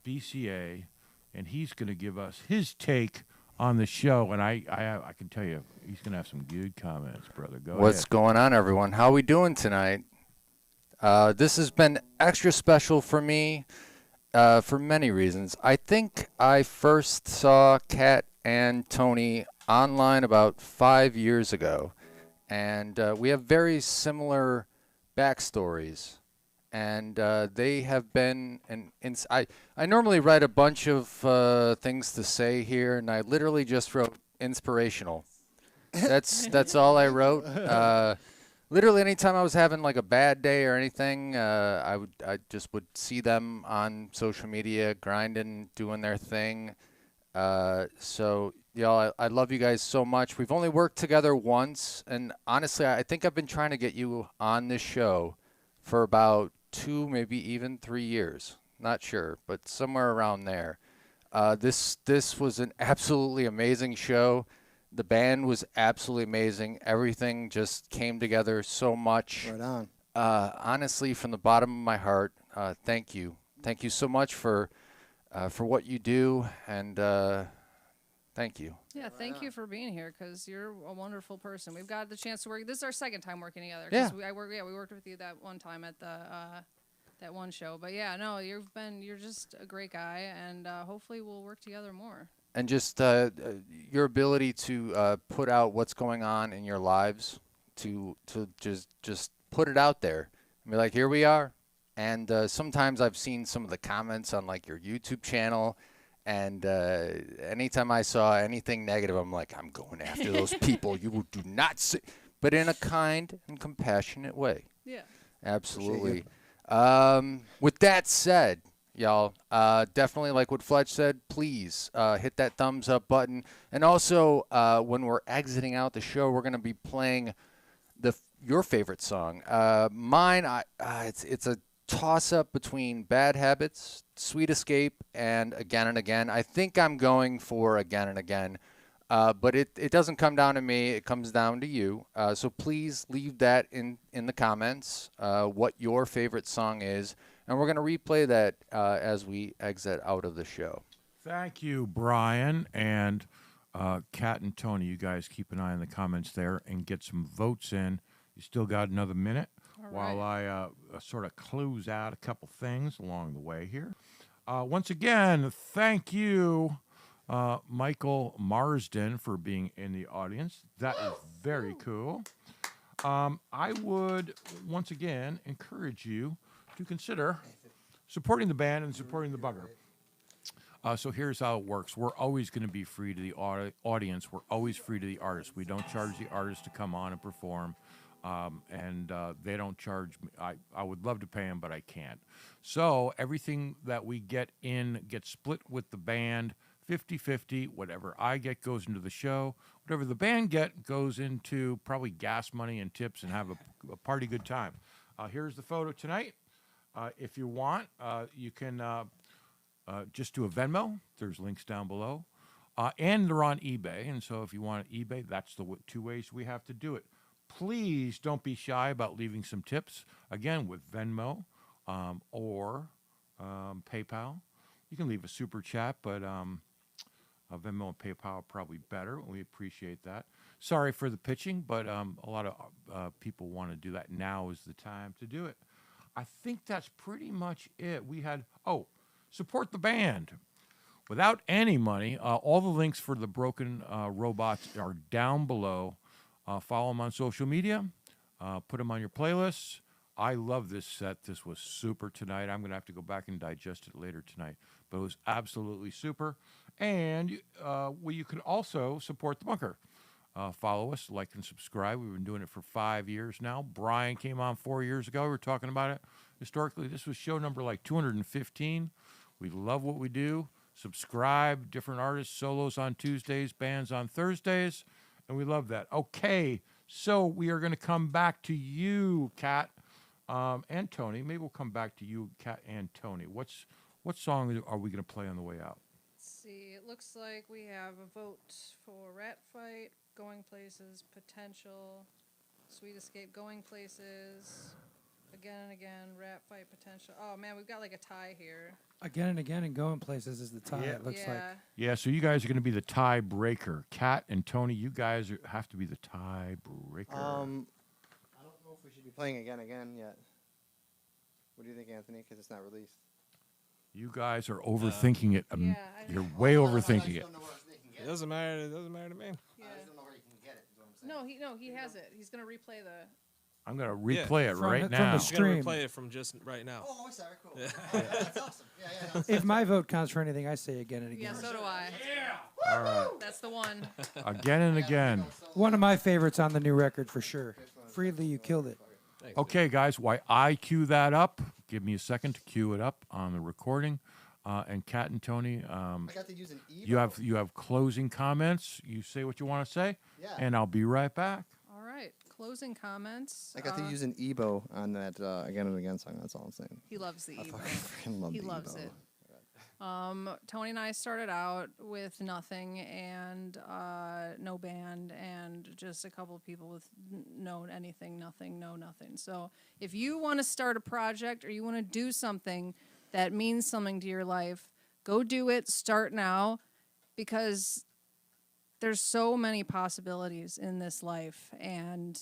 BCA, and he's going to give us his take on the show. And I can tell you, he's going to have some good comments, brother. Go What's ahead. going on, everyone? How we doing tonight? This has been extra special for me for many reasons. I think I first saw Kat and Tony online about 5 years ago, and we have very similar backstories. And they have been, I normally write a bunch of things to say here, and I literally just wrote inspirational. That's all I wrote. Literally, anytime I was having like a bad day or anything, I just would see them on social media grinding, doing their thing. So y'all, I love you guys so much. We've only worked together once, and honestly, I think I've been trying to get you on this show for about 2, maybe even 3 years. Not sure, but somewhere around there. This was an absolutely amazing show. The band was absolutely amazing. Everything just came together so much. Right on. Honestly, from the bottom of my heart, thank you. Thank you so much for what you do, and thank you. Yeah, thank you for being here because you're a wonderful person. We've got the chance to work. This is our second time working together. Yeah. We worked with you that one time at the that one show. But yeah, no, you're just a great guy, and hopefully we'll work together more. And just your ability to put out what's going on in your lives, to just put it out there and be like, here we are. And sometimes I've seen some of the comments on like your YouTube channel, and anytime I saw anything negative, I'm like, I'm going after those people. You do not say, but in a kind and compassionate way. Yeah. Absolutely. With that said, y'all, definitely like what Fletch said, please hit that thumbs up button. And also, when we're exiting out the show, we're going to be playing your favorite song. Mine, it's a toss-up between Bad Habits, Sweet Escape, and Again and Again. I think I'm going for Again and Again. But it doesn't come down to me. It comes down to you. So please leave that in the comments, what your favorite song is. And we're going to replay that as we exit out of the show. Thank you, Brian. And Kat and Tony, you guys keep an eye on the comments there and get some votes in. You still got another minute while I sort of close out a couple things along the way here. Once again, thank you, Michael Marsden, for being in the audience. That is very cool. I would, once again, encourage you to consider supporting the band and supporting the bunker. So here's how it works. We're always going to be free to the audience. We're always free to the artists. We don't charge the artists to come on and perform. And they don't charge me. I would love to pay them, but I can't. So everything that we get in gets split with the band, 50-50. Whatever I get goes into the show. Whatever the band get goes into probably gas money and tips and have a party good time. Here's the photo tonight. If you want, you can just do a Venmo. There's links down below. And they're on eBay. And so if you want eBay, that's the two ways we have to do it. Please don't be shy about leaving some tips. Again, with Venmo or PayPal. You can leave a super chat, but Venmo and PayPal are probably better. We appreciate that. Sorry for the pitching, but a lot of people want to do that. Now is the time to do it. I think that's pretty much it. We had, support the band. Without any money, all the links for the Broken Robots are down below. Follow them on social media. Put them on your playlists. I love this set. This was super tonight. I'm going to have to go back and digest it later tonight. But it was absolutely super. And you can also support the bunker. Follow us, like and subscribe. We've been doing it for 5 years now. Brian came on 4 years ago. We were talking about it. Historically, this was show number like 215. We love what we do. Subscribe. Different artists, solos on Tuesdays, bands on Thursdays. And we love that. Okay, so we are going to come back to you, Kat, and Tony. Maybe we'll come back to you, Kat and Tony. What song are we going to play on the way out? Let's see. It looks like we have a vote for Rat Fight, Going Places, Potential, Sweet Escape, Going Places, Again and Again, Rat Fight, Potential. Oh man, we've got like a tie here. Again and again and going places is the tie. It looks like. Yeah, so you guys are going to be the tie breaker. Kat and Tony, you guys have to be the tie breaker. I don't know if we should be playing again yet. What do you think, Anthony? Because it's not released. You guys are overthinking it. Yeah, You're way overthinking it. It doesn't matter. It doesn't matter to me. Yeah. I just don't know where you can get it. Is what I'm saying. No, he has it. He's gonna replay the. I'm going to replay it From right the- from now. the I'm gonna Stream. replay it from just right now. Oh, sorry. Cool. That's awesome. Yeah. If my vote counts for anything, I say again and again. Yeah, so do I. All right. That's the one. Again and again. One of my favorites on the new record for sure. Friedli, you killed it. Thanks, Okay, guys, while I cue that up, give me a second to cue it up on the recording. And Kat and Tony, I got to use an Evo. you have closing comments. You say what you want to say, Yeah. and I'll be right back. All right. Closing comments. I got to use an Ebo on that Again and Again song. That's all I'm saying. He loves the I Evo. fucking love He the loves Evo. it. Tony and I started out with nothing and no band and just a couple of people with no anything, nothing, no nothing. So if you want to start a project or you want to do something that means something to your life, go do it. Start now, because there's so many possibilities in this life, and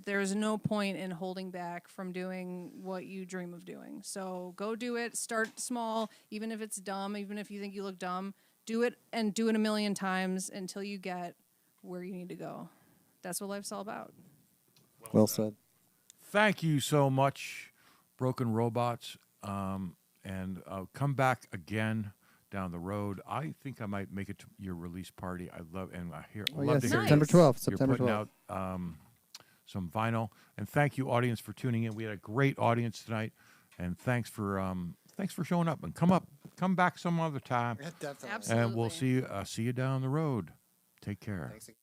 there's no point in holding back from doing what you dream of doing. So go do it. Start small, even if it's dumb, even if you think you look dumb. Do it, and do it a million times until you get where you need to go. That's what life's all about. Well said. Thank you so much, Broken Robots. And come back again down the road. I think I might make it to your release party. I love and I hear. Oh, love yes, to hear September 12th. you're September putting 12th. out some vinyl. And thank you, audience, for tuning in. We had a great audience tonight, and thanks for showing up. And come back some other time, Definitely. Absolutely. and we'll see you down the road. Take care. Thanks again.